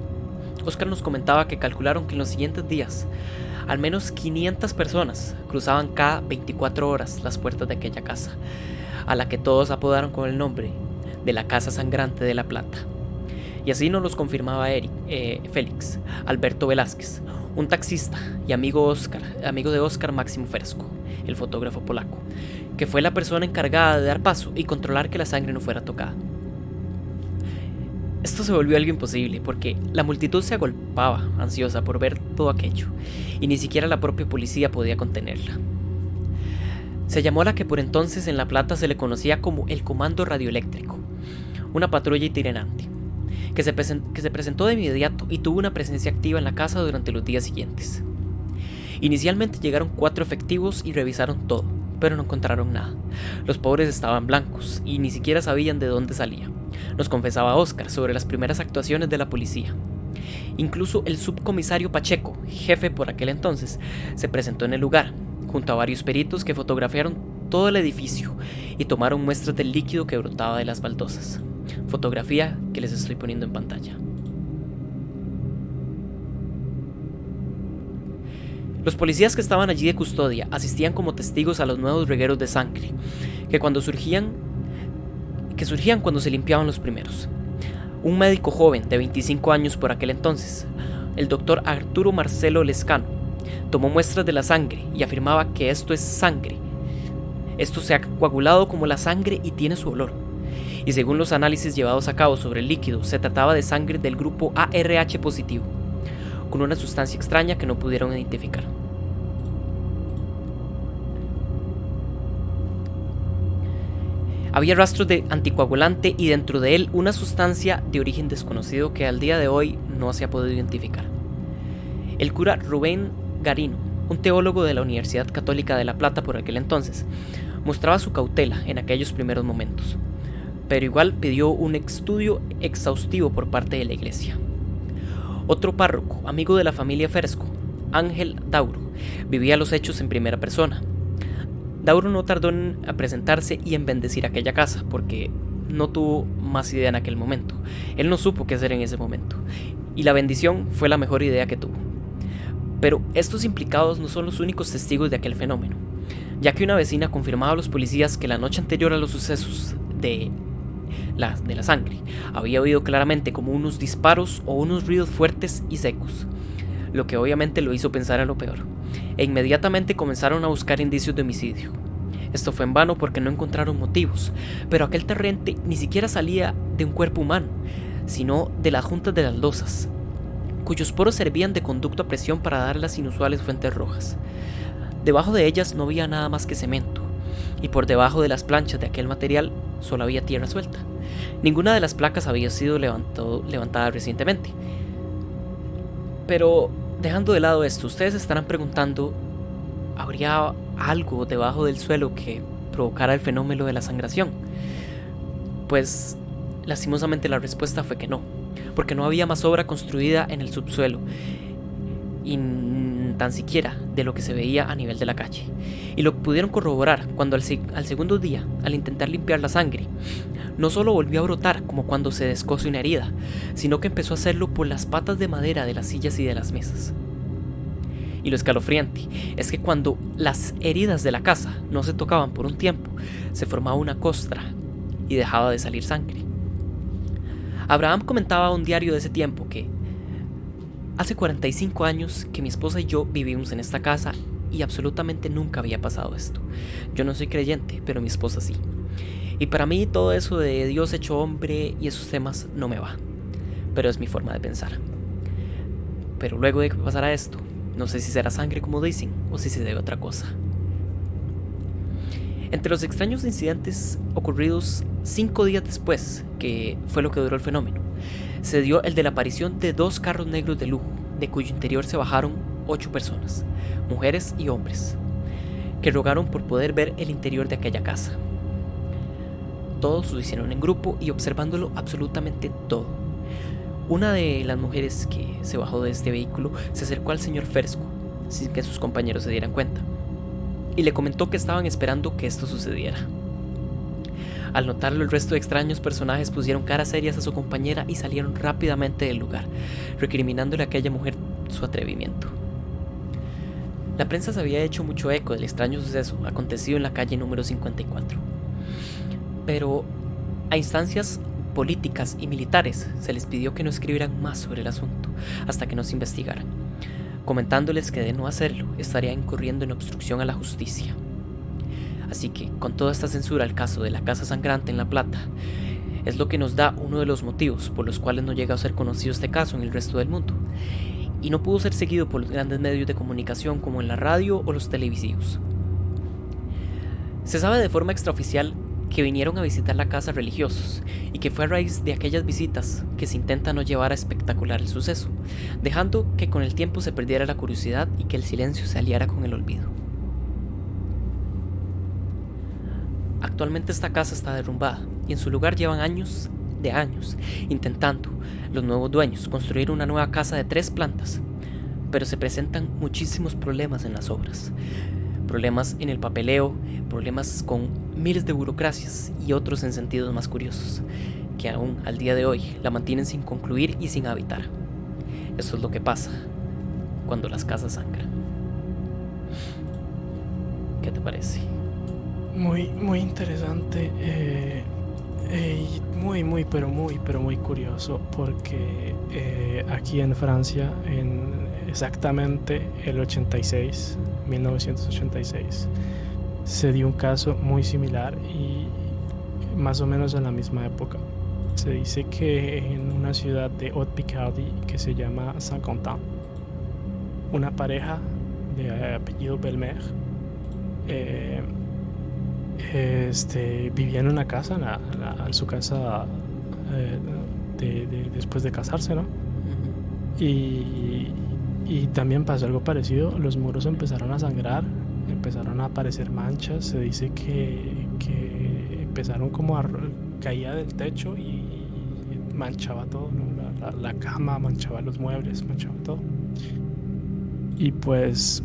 Oscar nos comentaba que calcularon que en los siguientes días, al menos 500 personas cruzaban cada 24 horas las puertas de aquella casa, a la que todos apodaron con el nombre de la Casa Sangrante de La Plata. Y así nos los confirmaba Félix Alberto Velázquez, un taxista y amigo de Oscar Máximo Fersco, el fotógrafo polaco, que fue la persona encargada de dar paso y controlar que la sangre no fuera tocada. Esto se volvió algo imposible porque la multitud se agolpaba, ansiosa por ver todo aquello, y ni siquiera la propia policía podía contenerla. Se llamó a la que por entonces en La Plata se le conocía como el Comando Radioeléctrico, una patrulla itinerante, que se presentó de inmediato y tuvo una presencia activa en la casa durante los días siguientes. Inicialmente llegaron 4 efectivos y revisaron todo, pero no encontraron nada. Los pobres estaban blancos y ni siquiera sabían de dónde salía. Nos confesaba Oscar sobre las primeras actuaciones de la policía. Incluso el subcomisario Pacheco, jefe por aquel entonces, se presentó en el lugar, junto a varios peritos que fotografiaron todo el edificio y tomaron muestras del líquido que brotaba de las baldosas. Fotografía que les estoy poniendo en pantalla. Los policías que estaban allí de custodia asistían como testigos a los nuevos regueros de sangre, que surgían cuando se limpiaban los primeros. Un médico joven de 25 años por aquel entonces, el doctor Arturo Marcelo Lescano, tomó muestras de la sangre y afirmaba que esto es sangre. Esto se ha coagulado como la sangre y tiene su olor. Y según los análisis llevados a cabo sobre el líquido, se trataba de sangre del grupo ARH positivo, con una sustancia extraña que no pudieron identificar. Había rastros de anticoagulante y dentro de él una sustancia de origen desconocido que al día de hoy no se ha podido identificar. El cura Rubén Garino, un teólogo de la Universidad Católica de La Plata por aquel entonces, mostraba su cautela en aquellos primeros momentos, pero igual pidió un estudio exhaustivo por parte de la iglesia. Otro párroco, amigo de la familia Fersco, Ángel Dauro, vivía los hechos en primera persona. Dauro no tardó en presentarse y en bendecir aquella casa, porque no tuvo más idea en aquel momento. Él no supo qué hacer en ese momento, y la bendición fue la mejor idea que tuvo. Pero estos implicados no son los únicos testigos de aquel fenómeno, ya que una vecina confirmaba a los policías que la noche anterior a los sucesos de la sangre había oído claramente como unos disparos o unos ruidos fuertes y secos, lo que obviamente lo hizo pensar en lo peor, e inmediatamente comenzaron a buscar indicios de homicidio. Esto fue en vano porque no encontraron motivos, pero aquel torrente ni siquiera salía de un cuerpo humano, sino de las juntas de las losas, cuyos poros servían de conducto a presión para dar las inusuales fuentes rojas. Debajo de ellas no había nada más que cemento, y por debajo de las planchas de aquel material solo había tierra suelta. Ninguna de las placas había sido levantada recientemente. Pero, dejando de lado esto, ustedes estarán preguntando, ¿habría algo debajo del suelo que provocara el fenómeno de la sangración? Pues, lastimosamente la respuesta fue que no, porque no había más obra construida en el subsuelo, y tan siquiera de lo que se veía a nivel de la calle. Y lo pudieron corroborar cuando al segundo día, al intentar limpiar la sangre, no solo volvió a brotar como cuando se descoce una herida, sino que empezó a hacerlo por las patas de madera de las sillas y de las mesas. Y lo escalofriante es que cuando las heridas de la casa no se tocaban por un tiempo, se formaba una costra y dejaba de salir sangre. Abraham comentaba a un diario de ese tiempo que hace 45 años que mi esposa y yo vivimos en esta casa y absolutamente nunca había pasado esto. Yo no soy creyente, pero mi esposa sí. Y para mí todo eso de Dios hecho hombre y esos temas no me va. Pero es mi forma de pensar. Pero luego de que pasara esto, no sé si será sangre como dicen o si se debe a otra cosa. Entre los extraños incidentes ocurridos 5 días después, que fue lo que duró el fenómeno, se dio el de la aparición de 2 carros negros de lujo, de cuyo interior se bajaron 8 personas, mujeres y hombres, que rogaron por poder ver el interior de aquella casa. Todos lo hicieron en grupo y observándolo absolutamente todo. Una de las mujeres que se bajó de este vehículo se acercó al señor Fersco, sin que sus compañeros se dieran cuenta, y le comentó que estaban esperando que esto sucediera. Al notarlo, el resto de extraños personajes pusieron caras serias a su compañera y salieron rápidamente del lugar, recriminándole a aquella mujer su atrevimiento. La prensa se había hecho mucho eco del extraño suceso acontecido en la calle número 54. Pero a instancias políticas y militares se les pidió que no escribieran más sobre el asunto hasta que no se investigara, comentándoles que de no hacerlo estaría incurriendo en obstrucción a la justicia. Así que, con toda esta censura al caso de la Casa Sangrante en La Plata, es lo que nos da uno de los motivos por los cuales no llega a ser conocido este caso en el resto del mundo, y no pudo ser seguido por los grandes medios de comunicación como en la radio o los televisivos. Se sabe de forma extraoficial que vinieron a visitar la casa religiosos, y que fue a raíz de aquellas visitas que se intenta no llevar a espectacular el suceso, dejando que con el tiempo se perdiera la curiosidad y que el silencio se aliara con el olvido. Actualmente esta casa está derrumbada y en su lugar llevan años intentando los nuevos dueños construir una nueva casa de 3 plantas, pero se presentan muchísimos problemas en las obras. Problemas en el papeleo, problemas con miles de burocracias y otros en sentidos más curiosos, que aún al día de hoy la mantienen sin concluir y sin habitar. Eso es lo que pasa cuando las casas sangran. ¿Qué te parece? Muy interesante y pero muy curioso porque aquí en Francia, exactamente el 1986, se dio un caso muy similar y más o menos en la misma época. Se dice que en una ciudad de Haute-Picardie que se llama Saint-Quentin, una pareja de apellido Belmer vivía en una casa, en su casa después de casarse, ¿no? Y también pasó algo parecido, los muros empezaron a sangrar, empezaron a aparecer manchas, se dice que empezaron como caía del techo y manchaba todo, ¿no? La cama, manchaba los muebles, manchaba todo. Y pues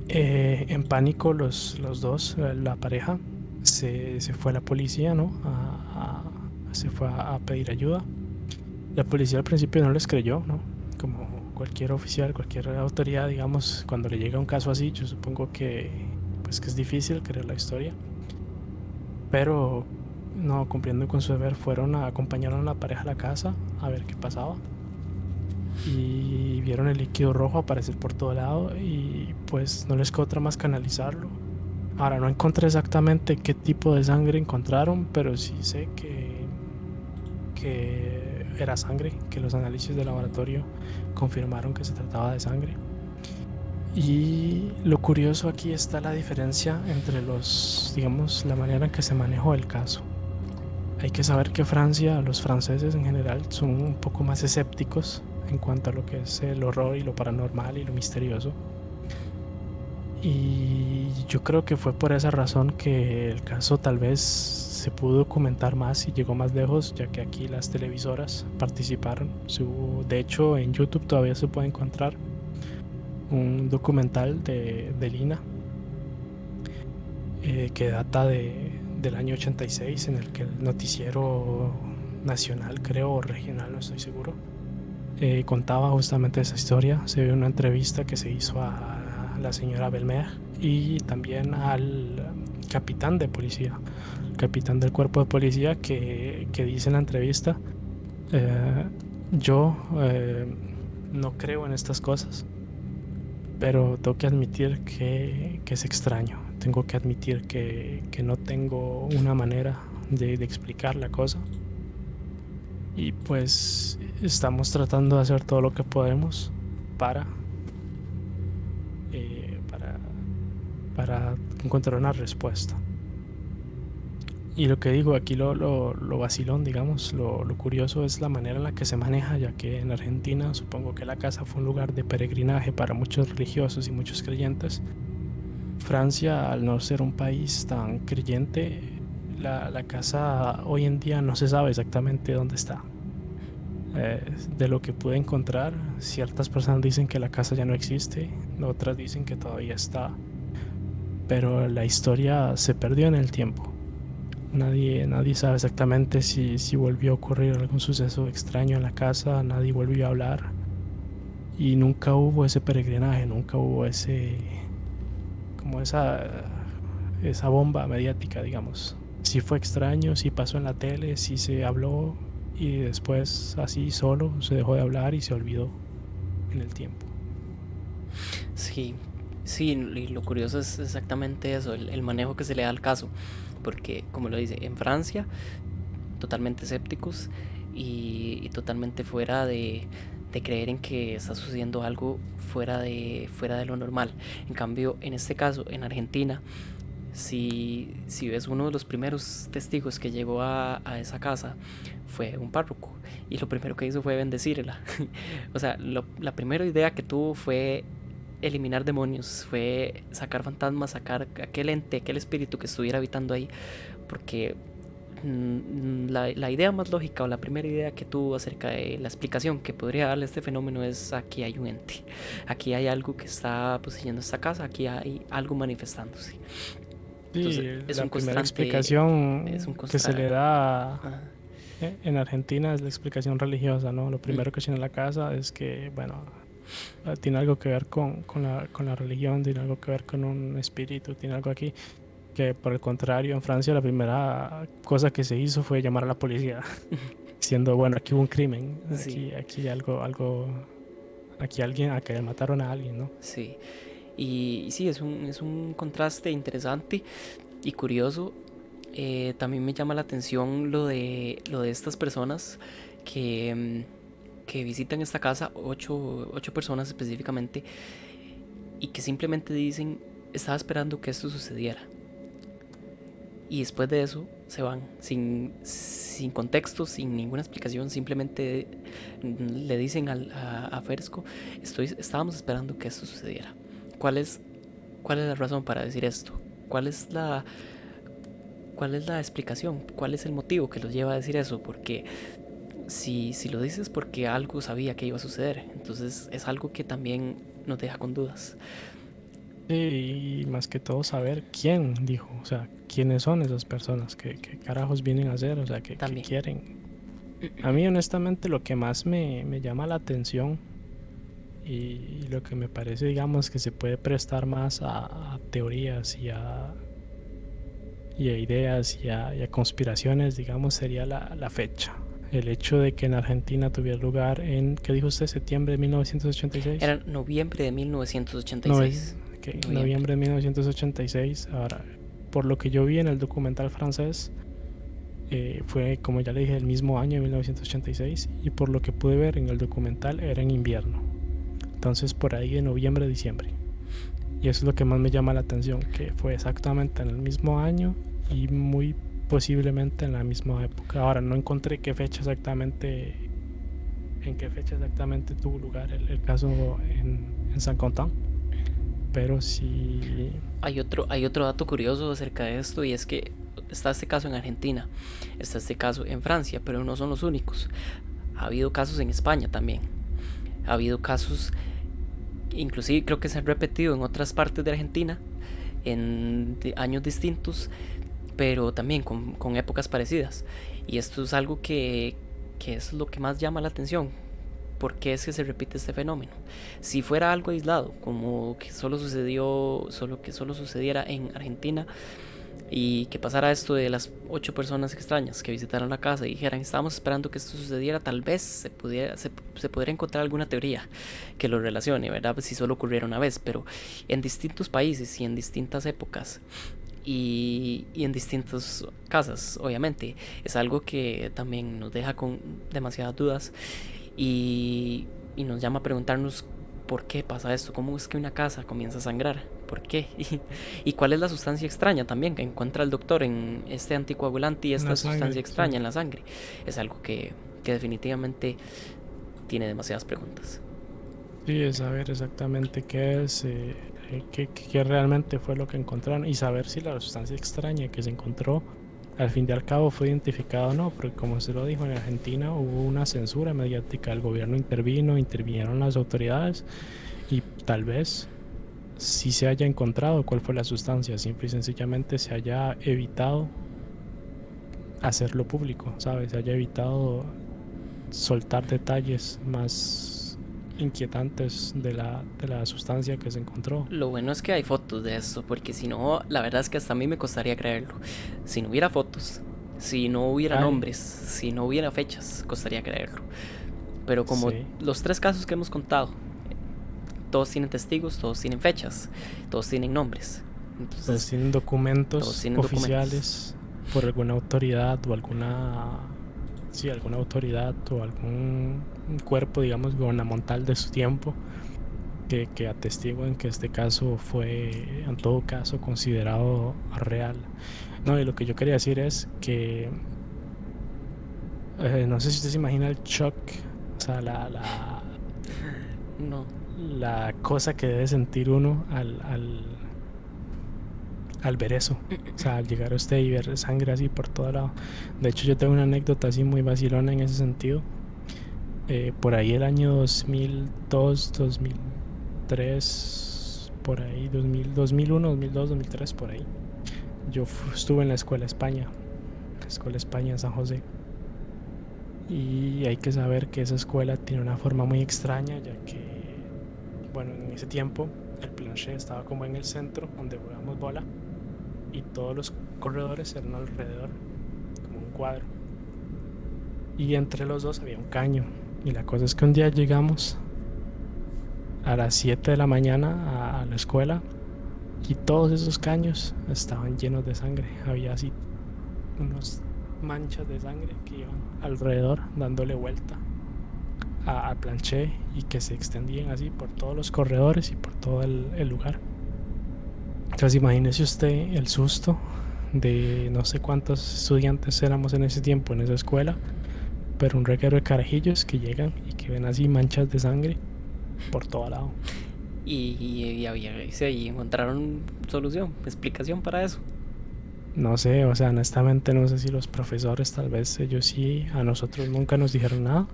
en pánico los dos, la pareja, se fue a la policía, ¿no? Se fue a pedir ayuda. La policía al principio no les creyó, ¿no? Como cualquier oficial, cualquier autoridad, digamos, cuando le llega un caso así, yo supongo que pues que es difícil creer la historia. Pero no, cumpliendo con su deber, acompañaron a la pareja a la casa a ver qué pasaba. y vieron el líquido rojo aparecer por todo lado y pues no les quedó otra más que analizarlo. Ahora no encontré exactamente qué tipo de sangre encontraron, pero sí sé que era sangre, que los análisis de laboratorio confirmaron que se trataba de sangre. Y lo curioso aquí está la diferencia entre digamos, la manera en que se manejó el caso. Hay que saber que Francia, los franceses en general, son un poco más escépticos en cuanto a lo que es el horror y lo paranormal y lo misterioso. Y yo creo que fue por esa razón que el caso tal vez se pudo documentar más y llegó más lejos, ya que aquí las televisoras participaron. De hecho, en YouTube todavía se puede encontrar un documental de Lina que data del año 86, en el que el noticiero nacional, creo, o regional, no estoy seguro, contaba justamente esa historia. Se ve una entrevista que se hizo a la señora Belmer y también al capitán de policía, capitán del cuerpo de policía, que dice en la entrevista, eh, yo no creo en estas cosas, pero tengo que admitir que es extraño. Tengo que admitir que no tengo una manera de explicar la cosa. Y pues estamos tratando de hacer todo lo que podemos para, eh, para, para encontrar una respuesta. Y lo que digo aquí, lo vacilón, digamos, lo curioso es la manera en la que se maneja, ya que en Argentina supongo que la casa fue un lugar de peregrinaje para muchos religiosos y muchos creyentes. Francia, al no ser un país tan creyente, la casa hoy en día no se sabe exactamente dónde está. Eh, de lo que pude encontrar, ciertas personas dicen que la casa ya no existe, otras dicen que todavía está, pero la historia se perdió en el tiempo. Nadie sabe exactamente si volvió a ocurrir algún suceso extraño en la casa, nadie volvió a hablar y nunca hubo ese peregrinaje, nunca hubo como esa bomba mediática, digamos. Sí fue extraño, sí pasó en la tele, sí se habló y después así solo se dejó de hablar y se olvidó en el tiempo. Sí, sí, y lo curioso es exactamente eso, el manejo que se le da al caso, porque como lo dice, en Francia, totalmente escépticos y totalmente fuera de creer en que está sucediendo algo fuera de lo normal. En cambio, en este caso, en Argentina, si ves uno de los primeros testigos que llegó a esa casa, fue un párroco. Y lo primero que hizo fue bendecirla. O sea, la primera idea que tuvo fue eliminar demonios, fue sacar fantasmas, sacar aquel ente, aquel espíritu que estuviera habitando ahí. Porque la idea más lógica o la primera idea que tuvo acerca de la explicación que podría darle este fenómeno es: aquí hay un ente, aquí hay algo que está poseyendo esta casa, aquí hay algo manifestándose. Sí, Entonces la primera explicación es un que se le constante. da en Argentina es la explicación religiosa, ¿no? Lo Mm, primero que tiene la casa es que, bueno, tiene algo que ver con la religión, tiene algo que ver con un espíritu, tiene algo aquí. Que por el contrario, en Francia la primera cosa que se hizo fue llamar a la policía, diciendo, bueno, aquí hubo un crimen, sí, aquí aquí acá mataron a alguien, ¿no? sí. Y sí, es un contraste interesante y curioso. También me llama la atención lo de estas personas que visitan esta casa, ocho personas específicamente, y que simplemente dicen: estaba esperando que esto sucediera. Y después de eso se van, sin contexto, sin ninguna explicación, simplemente le dicen a Fersco: estábamos esperando que esto sucediera. ¿Cuál es, ¿Cuál es la razón para decir esto? ¿Cuál es cuál es la explicación? ¿Cuál es el motivo que los lleva a decir eso? Porque si lo dices porque algo sabía que iba a suceder, entonces es algo que también nos deja con dudas. Sí, y más que todo saber quién dijo, o sea, quiénes son esas personas, qué carajos vienen a hacer, o sea, qué También. quieren. A mí honestamente lo que más me llama la atención y lo que me parece, digamos, que se puede prestar más a teorías y a ideas y a conspiraciones, digamos, sería la fecha. el hecho de que en Argentina tuviera lugar en, ¿qué dijo usted? ¿Septiembre de 1986? Era noviembre de Nove- 1986. ok, Noviembre. noviembre de 1986. Ahora, por lo que yo vi en el documental francés, fue, como ya le dije, el mismo año de 1986 y por lo que pude ver en el documental era en invierno. Entonces por ahí de noviembre a diciembre. Y eso es lo que más me llama la atención, que fue exactamente en el mismo año y muy posiblemente en la misma época. Ahora no encontré qué fecha exactamente, en qué fecha exactamente tuvo lugar el caso en San Contán, pero sí. Hay otro dato curioso acerca de esto y es que está este caso en Argentina, está este caso en Francia, pero no son los únicos. Ha habido casos en España también. Ha habido casos, inclusive creo que se han repetido en otras partes de Argentina, en años distintos, pero también con épocas parecidas. Y esto es algo que es lo que más llama la atención. ¿Por qué es que se repite este fenómeno? Si fuera algo aislado, como que solo sucediera en Argentina y que pasara esto de las 8 personas extrañas que visitaron la casa y dijeran estábamos esperando que esto sucediera, tal vez se pudiera encontrar alguna teoría que lo relacione, ¿verdad? Si solo ocurriera una vez, pero en distintos países y en distintas épocas y en distintas casas, obviamente, es algo que también nos deja con demasiadas dudas y nos llama a preguntarnos por qué pasa esto, cómo es que una casa comienza a sangrar, por qué y cuál es la sustancia extraña también que encuentra el doctor en este anticoagulante y En esta la sustancia sangre, sí. extraña en la sangre. Es algo que definitivamente tiene demasiadas preguntas. Sí, es saber exactamente qué es, qué realmente fue lo que encontraron y saber si la sustancia extraña que se encontró al fin y al cabo fue identificada o no, porque como se lo dijo en Argentina hubo una censura mediática, el gobierno intervino, intervinieron las autoridades y tal vez sí se haya encontrado cuál fue la sustancia, simple y sencillamente se haya evitado hacerlo público, ¿sabes? Se haya evitado soltar detalles más inquietantes de la sustancia que se encontró. Lo bueno es que hay fotos de esto, porque si no, la verdad es que hasta a mí me costaría creerlo. Si no hubiera fotos, si no hubiera Ay, nombres, si no hubiera fechas, costaría creerlo. Pero como sí, los 3 casos que hemos contado, todos tienen testigos, todos tienen fechas, todos tienen nombres. todos Entonces, tienen todos documentos tienen documentos. oficiales por alguna autoridad o alguna, sí, alguna autoridad o algún cuerpo, digamos, gubernamental de su tiempo que atestiguan que este caso fue, en todo caso, considerado real. No, y lo que yo quería decir es que no sé si usted se imagina el shock, o sea, No. la cosa que debe sentir uno al ver eso. O sea, al llegar a usted y ver sangre así por todo lado. De hecho, yo tengo una anécdota así muy vacilona en ese sentido. Por ahí el año 2002, 2003, por ahí, 2000, 2001, 2002, 2003, por ahí. Yo estuve en la Escuela España en San José. Y hay que saber que esa escuela tiene una forma muy extraña, ya que, bueno, en ese tiempo el plancher estaba como en el centro donde jugamos bola y todos los corredores eran alrededor, como un cuadro. Y entre los dos había un caño. Y la cosa es que un día llegamos a las 7 de la mañana a la escuela y todos esos caños estaban llenos de sangre. Había así unas manchas de sangre que iban alrededor dándole vuelta al planché y que se extendían así por todos los corredores y por todo el lugar. Entonces imagínese usted el susto de no sé cuántos estudiantes éramos en ese tiempo en esa escuela, pero un reguero de carajillos que llegan y que ven así manchas de sangre por todo lado. Y encontraron solución, explicación para eso. No sé, o sea, honestamente no sé si los profesores, tal vez ellos sí, a nosotros nunca nos dijeron nada.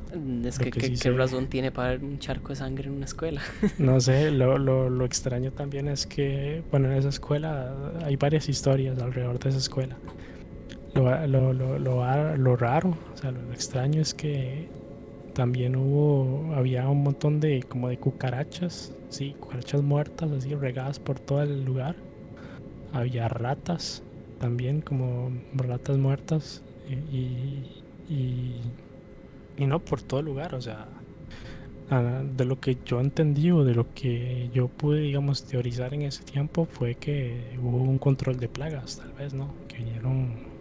Es Lo que, que sí ¿qué sé, razón tiene para haber un charco de sangre en una escuela? no sé, lo extraño también es que, bueno, en esa escuela hay varias historias alrededor de esa escuela. Lo raro, o sea, lo extraño es que también había un montón de como de cucarachas, sí, cucarachas muertas así regadas por todo el lugar. Había ratas también, como ratas muertas y y no por todo lugar, o sea, de lo que yo entendí o de lo que yo pude, digamos, teorizar en ese tiempo fue que hubo un control de plagas, tal vez, ¿no? Que hicieron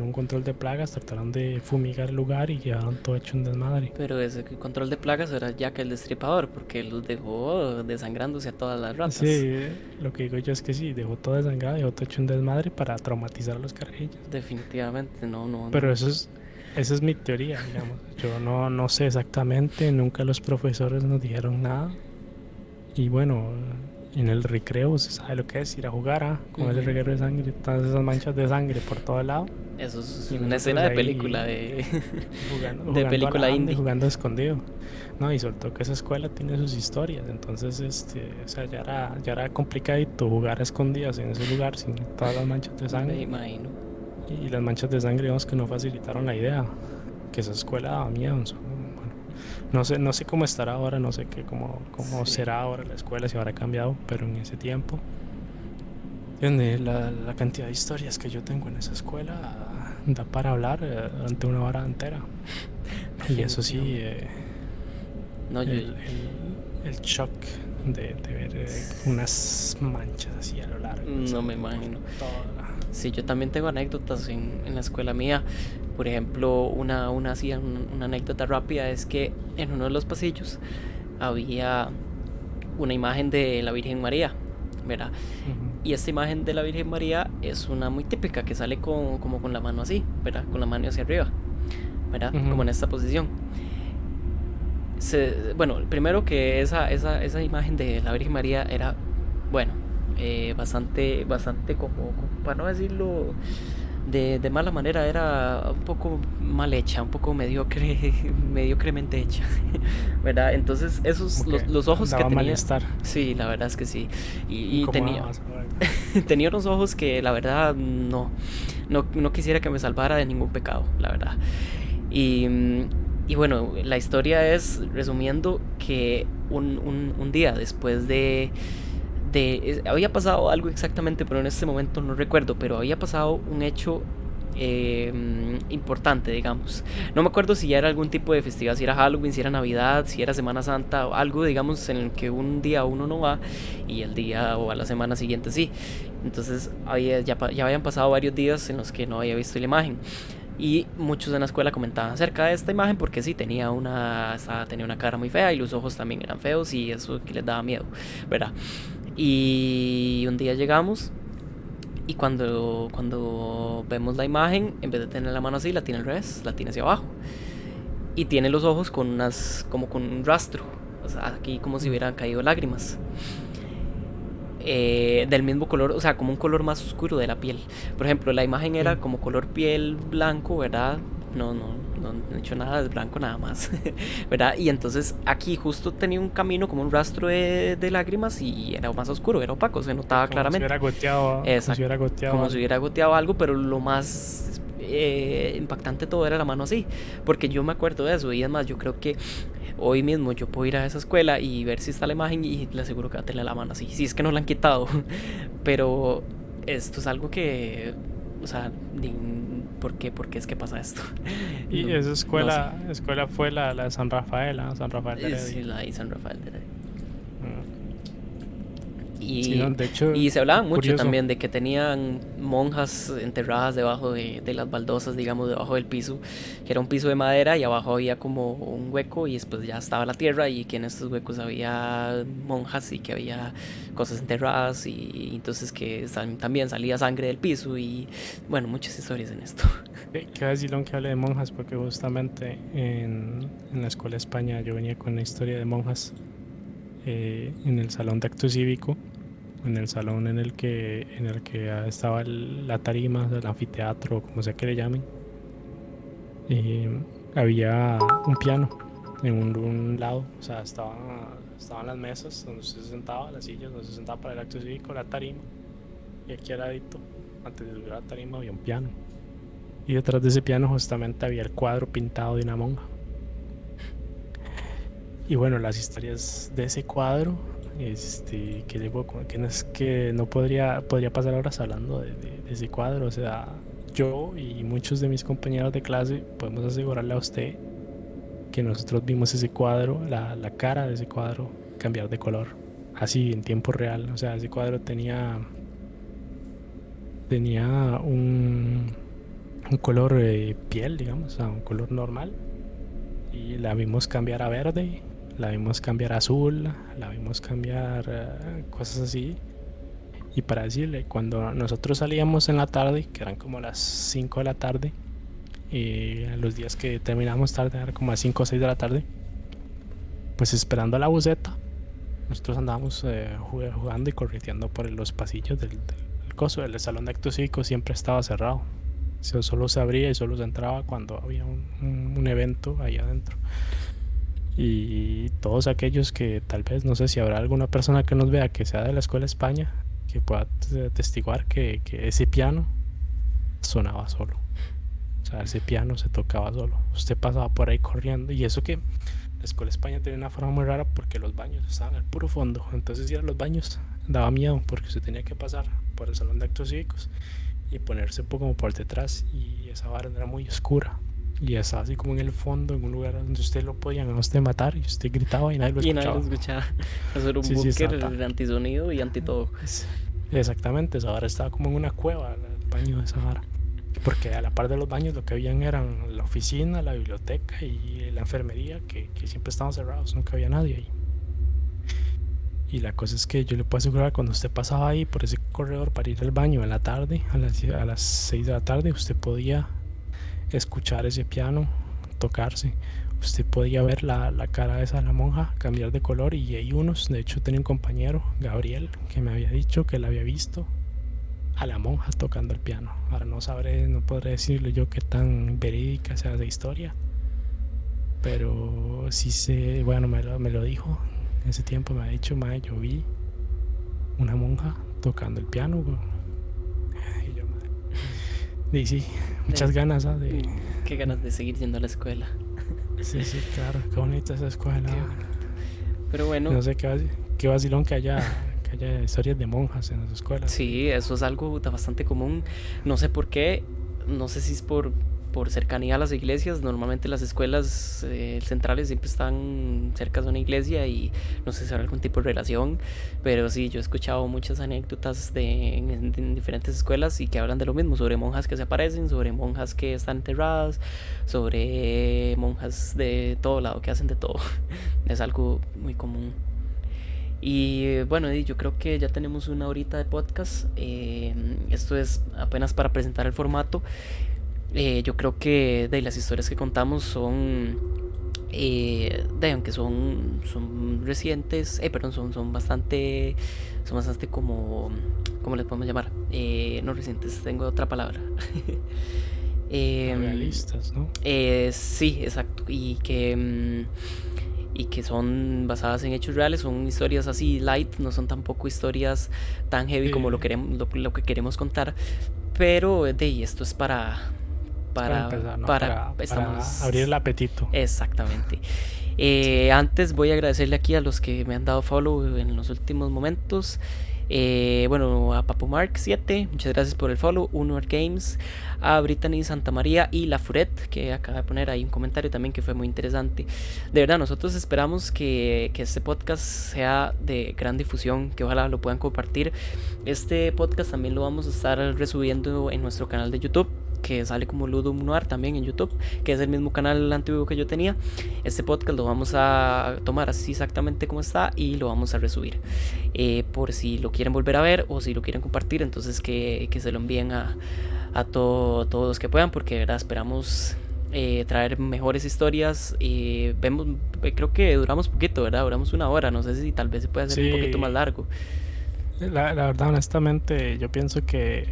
un control de plagas, trataron de fumigar el lugar y quedaron todo hecho un desmadre. Pero ese control de plagas era Jack el Destripador, porque los dejó desangrándose a todas las ratas. Sí, lo que digo yo es que sí, dejó todo desangrado, dejó todo hecho un desmadre para traumatizar a los carajillos. Definitivamente, no, no, no. Pero esa es mi teoría, digamos. Yo no sé exactamente, nunca los profesores nos dijeron nada. Y bueno, en el recreo se sabe lo que es ir a jugar con ese Ujú. reguero de sangre, todas esas manchas de sangre por todo lado. Eso es Y una escena nosotros de película, ahí de jugando a película la anda y indie. jugando escondido. No, y sobre todo que esa escuela tiene sus historias. Entonces, o sea, ya era complicadito jugar a escondidas en ese lugar sin todas las manchas de Me sangre. imagino. Y las manchas de sangre, digamos que no facilitaron la idea. Que esa escuela daba miedo. Bueno, no sé cómo estará ahora, no sé cómo Sí. será ahora la escuela, si habrá cambiado, pero en ese tiempo, ¿entiendes? La cantidad de historias que yo tengo en esa escuela da para hablar durante una hora entera. Y eso sí, Definitivamente. No, yo. el shock de ver unas manchas así a lo largo de No me sangre por imagino. toda. Sí, yo también tengo anécdotas en la escuela mía. Por ejemplo, una anécdota rápida es que en uno de los pasillos había una imagen de la Virgen María, ¿verdad? Ujú, Y esta imagen de la Virgen María es una muy típica que sale como con la mano así, ¿verdad? Con la mano hacia arriba, ¿verdad? Como ujú. en esta posición. Bueno, primero que esa imagen de la Virgen María era, bueno, bastante como, para no decirlo de mala manera, era un poco mal hecha, un poco mediocremente hecha, ¿verdad? Entonces, Como que los ojos que daba tenía, malestar, sí, la verdad es que sí, y tenía, incomodaba saber. tenía unos ojos que la verdad no quisiera que me salvara de ningún pecado, la verdad. Y, y bueno, la historia es, resumiendo, que un día después había pasado algo exactamente, pero en este momento no recuerdo, pero había pasado un hecho importante, digamos. No me acuerdo si ya era algún tipo de festividad, si era Halloween, si era Navidad, si era Semana Santa o algo, digamos, en el que un día uno no va y el día o a la semana siguiente sí. Entonces ya habían pasado varios días en los que no había visto la imagen. Y muchos en la escuela comentaban acerca de esta imagen porque sí, tenía una cara muy fea y los ojos también eran feos y eso que les daba miedo, ¿verdad? Y un día llegamos y cuando vemos la imagen, en vez de tener la mano así, la tiene al revés, la tiene hacia abajo. Y tiene los ojos como con un rastro, o sea, aquí como si Mm, hubieran caído lágrimas. Del mismo color, o sea, como un color más oscuro de la piel. Por ejemplo, la imagen era sí, como color piel blanco, ¿verdad? No he hecho nada, es blanco nada más, ¿verdad? Y entonces aquí justo tenía un camino como un rastro de lágrimas y era más oscuro, era opaco, se sí, notaba claramente. como si Exacto, hubiera goteado como si algo. hubiera goteado algo, pero lo más impactante todo era la mano así, porque yo me acuerdo de eso y además yo creo que hoy mismo yo puedo ir a esa escuela y ver si está la imagen y le aseguro que va a tener la mano así, si es que no la han quitado, pero esto es algo que, o sea, por qué es que pasa esto? Y No, esa no sé. escuela fue la de San Rafael, San Rafael de Sí, Heredia. la de San Rafael de Mm, sí, Y, no, de hecho, y se hablaban mucho curioso. también de que tenían monjas enterradas debajo de las baldosas, digamos, debajo del piso, que era un piso de madera y abajo había como un hueco y después ya estaba la tierra y que en estos huecos había monjas y que había cosas enterradas y entonces que también salía sangre del piso y bueno, muchas historias en esto. Qué vacilón que hable de monjas, porque justamente en la escuela de España yo venía con la historia de monjas en el salón de acto cívico, en el salón en el que estaba la tarima, el anfiteatro, como sea que le llamen. Había un piano en un lado, o sea, estaban las mesas donde usted se sentaba, las sillas donde se sentaba para el acto cívico, la tarima, y aquí al ladito, antes de subir a la tarima, había un piano. Y detrás de ese piano justamente había el cuadro pintado de una monja. Y bueno, las historias de ese cuadro, que que no es que no podría pasar horas hablando de ese cuadro. O sea, yo y muchos de mis compañeros de clase podemos asegurarle a usted que nosotros vimos ese cuadro, la cara de ese cuadro cambiar de color, así en tiempo real. O sea, ese cuadro tenía un color piel, digamos, o sea, un color normal. Y la vimos cambiar a verde, la vimos cambiar a azul, la vimos cambiar cosas así. Y para decirle, cuando nosotros salíamos en la tarde, que eran como las 5 de la tarde, y los días que terminamos tarde, era como a 5 o 6 de la tarde, pues esperando la buseta, nosotros andábamos jugando y correteando por los pasillos del coso. El salón de actos cívicos siempre estaba cerrado. Solo se abría y solo se entraba cuando había un evento ahí adentro. Y todos aquellos que tal vez, no sé si habrá alguna persona que nos vea que sea de la Escuela España, que pueda atestiguar que ese piano sonaba solo. O sea, ese piano se tocaba solo. Usted pasaba por ahí corriendo. Y eso que la Escuela España tenía una forma muy rara porque los baños estaban al puro fondo. Entonces ir a los baños daba miedo porque usted tenía que pasar por el salón de actos cívicos y ponerse un poco como por detrás. Y esa barra era muy oscura. Y estaba así como en el fondo, en un lugar donde usted lo podían a usted matar y usted gritaba y nadie lo Y nadie escuchaba. lo escuchaba. Eso era un Sí, sí, búnker estaba. antisonido y anti todo. Exactamente, esa vara estaba como en una cueva, el baño de esa vara. Porque a la par de los baños lo que habían eran la oficina, la biblioteca y la enfermería, que siempre estaban cerrados, nunca había nadie ahí. Y la cosa es que yo le puedo asegurar, cuando usted pasaba ahí por ese corredor para ir al baño en la tarde, a las 6 de la tarde, usted podía escuchar ese piano tocarse. Usted podía ver la cara de esa la monja cambiar de color. Y hay unos, de hecho tenía un compañero, Gabriel, que me había dicho que la había visto a la monja tocando el piano. Ahora no podré decirle yo qué tan verídica sea esa historia, pero sí sé, bueno, me lo dijo. En ese tiempo me ha dicho, mae, yo vi una monja tocando el piano, güey. Y yo, madre. Y sí, muchas ganas, ¿ah? Qué ganas de seguir yendo a la escuela. Sí, sí, claro, qué bonita esa escuela. Qué bonito. Pero bueno, No sé qué vacilón que haya historias de monjas en las escuelas. sí, eso es algo bastante común. No sé por qué, no sé si es por cercanía a las iglesias. Normalmente las escuelas centrales siempre están cerca de una iglesia y no sé si habrá algún tipo de relación. Pero sí, yo he escuchado muchas anécdotas en diferentes escuelas y que hablan de lo mismo, sobre monjas que se aparecen, sobre monjas que están enterradas, sobre monjas de todo lado que hacen de todo. Es algo muy común. Y bueno, yo creo que ya tenemos una horita de podcast. Esto es apenas para presentar el formato. Yo creo que de las historias que contamos son, aunque son recientes, perdón, son bastante como, ¿cómo les podemos llamar? No recientes, tengo otra palabra. Em, Realistas, ¿no? sí, exacto. Y que son basadas en hechos reales, son historias así light, no son tampoco historias tan heavy como Sí, lo que queremos contar, pero esto es es para empezar, ¿no? Para abrir estamos el apetito. exactamente. Sí. Antes voy a agradecerle aquí a los que me han dado follow en los últimos momentos. Bueno, a Papu Mark 7, muchas gracias por el follow. Unoar Games, a Brittany Santa María y La Furet, que acaba de poner ahí un comentario también que fue muy interesante. De verdad, nosotros esperamos que este podcast sea de gran difusión, que ojalá lo puedan compartir. Este podcast también lo vamos a estar resubiendo en nuestro canal de YouTube, que sale como Ludum Noir también en YouTube, que es el mismo canal antiguo que yo tenía. Este podcast lo vamos a tomar así exactamente como está y lo vamos a resubir. Por si lo quieren volver a ver o si lo quieren compartir, entonces que se lo envíen a todos los que puedan, porque de verdad esperamos traer mejores historias. Creo que duramos poquito, ¿verdad? Duramos una hora, no sé si tal vez se puede hacer un poquito más Sí, largo. la verdad, honestamente, yo pienso que,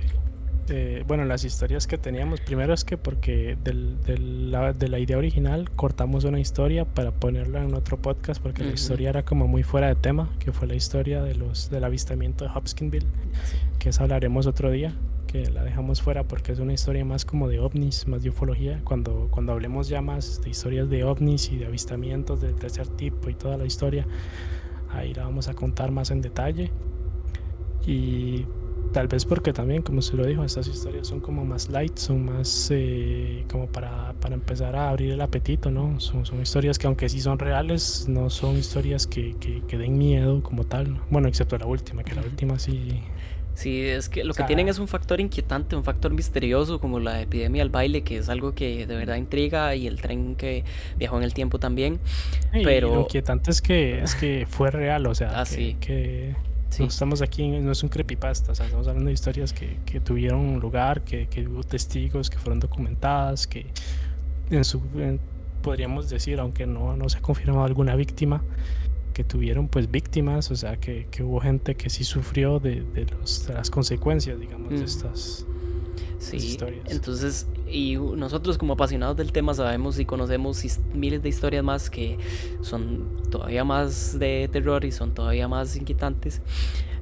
bueno, las historias que teníamos, primero es que porque de la idea original cortamos una historia para ponerla en otro podcast, porque la Ujú. historia era como muy fuera de tema, que fue la historia del avistamiento de Hopkinsville, Sí. que esa hablaremos otro día, que la dejamos fuera porque es una historia más como de ovnis, más de ufología. Cuando hablemos ya más de historias de ovnis y de avistamientos del tercer tipo y toda la historia, ahí la vamos a contar más en detalle. Y Tal vez porque también, como se lo dijo, estas historias son como más light, son más como para empezar a abrir el apetito, ¿no? Son historias que aunque sí son reales, no son historias que den miedo como tal, ¿no? Bueno, excepto la última, que la última sí... Sí, es que O lo que tienen es sea, un factor inquietante, un factor misterioso como la epidemia al baile, que es algo que de verdad intriga, y el tren que viajó en el tiempo también, y lo pero inquietante es que fue real, o sea, sí, que no sí. estamos aquí, no es un creepypasta, o sea, estamos hablando de historias que tuvieron lugar, que hubo testigos, que fueron documentadas, que en su, podríamos decir, aunque no se ha confirmado alguna víctima, que tuvieron pues víctimas, o sea, que hubo gente que sí sufrió de las consecuencias, digamos, de Mm. estas Sí, historias. entonces, y nosotros como apasionados del tema sabemos y conocemos miles de historias más que son todavía más de terror y son todavía más inquietantes.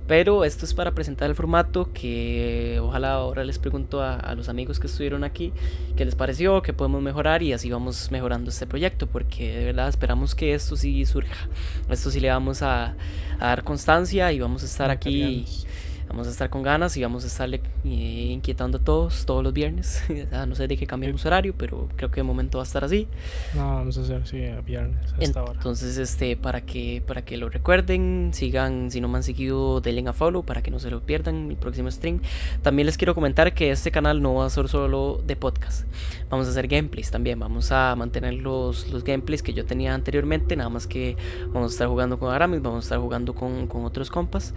Pero esto es para presentar el formato, que ojalá ahora les pregunto a los amigos que estuvieron aquí qué les pareció, qué podemos mejorar, y así vamos mejorando este proyecto, porque de verdad esperamos que esto sí surja. Esto sí le vamos a dar constancia y vamos a estar A meter aquí. ganas. Vamos a estar con ganas y vamos a estarle inquietando a todos los viernes. No sé de qué Sí. cambiemos horario, pero creo que de momento va a estar así. No, vamos a hacer, sí, a viernes, a esta hora. Entonces, para que lo recuerden, sigan, si no me han seguido, denle a follow para que no se lo pierdan el próximo stream. También les quiero comentar que este canal no va a ser solo de podcast. Vamos a hacer gameplays también. Vamos a mantener los gameplays que yo tenía anteriormente, nada más que vamos a estar jugando con Aramis, vamos a estar jugando con otros compas.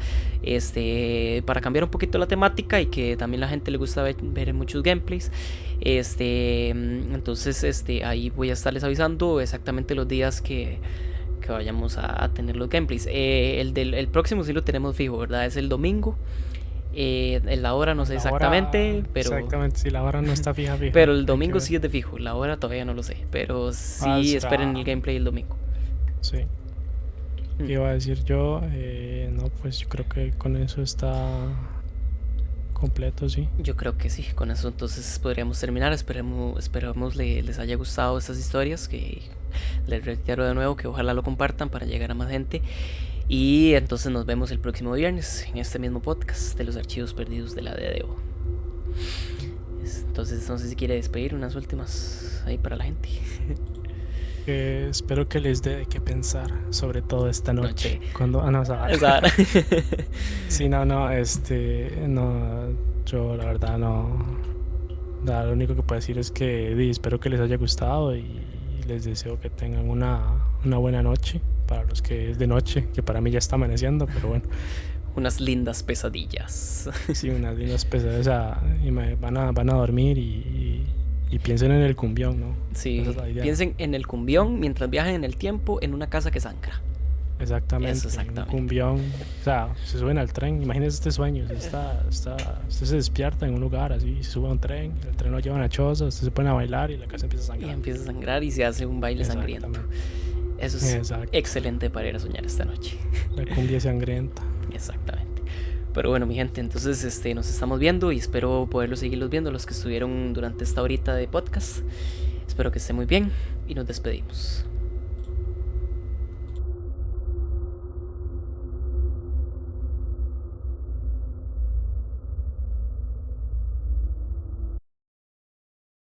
Para cambiar un poquito la temática y que también la gente le gusta ver muchos gameplays. Entonces, ahí voy a estarles avisando exactamente los días que vayamos a tener los gameplays. El próximo sí lo tenemos fijo, ¿verdad? Es el domingo. En la hora no sé La hora, exactamente, pero exactamente, si la hora no está fija, pero fija, el hay que domingo ver. sí es de fijo. La hora todavía no lo sé, pero sí esperen Será, el gameplay el domingo. sí. Mm. ¿Qué iba a decir yo? No, pues yo creo que con eso está completo, sí. Yo creo que sí, con eso entonces podríamos terminar. Esperemos les haya gustado estas historias, que les reitero de nuevo que ojalá lo compartan para llegar a más gente. Y entonces nos vemos el próximo viernes en este mismo podcast de los archivos perdidos de la DDO. Entonces no sé si quiere despedir unas últimas ahí para la gente. Espero que les dé de qué pensar, sobre todo esta noche. Noche. Cuando, no, Sahara. Esa- Sí, no, yo la verdad no. Nada, lo único que puedo decir es que espero que les haya gustado y les deseo que tengan una buena noche. Para los que es de noche, que para mí ya está amaneciendo, pero bueno, Unas lindas pesadillas. sí, unas lindas pesadillas, o sea, y van a dormir y piensen en el cumbión, ¿no? Esa Sí, es la idea. piensen en el cumbión mientras viajan en el tiempo en una casa que sangra. Eso Exactamente, un exactamente. cumbión. O sea, se suben al tren. Imagínense este sueño. Usted se despierta en un lugar así, se sube a un tren, el tren lo lleva a una choza, usted se pone a bailar y la casa empieza a Y sangrar. empieza a sangrar y se hace un baile sangriento. Exactamente. Eso es Exacto. excelente para ir a soñar esta noche. La cumbia sangrienta. Exactamente. Pero bueno, mi gente, entonces nos estamos viendo y espero poderlos seguirlos viendo, los que estuvieron durante esta horita de podcast. Espero que esté muy bien y nos despedimos.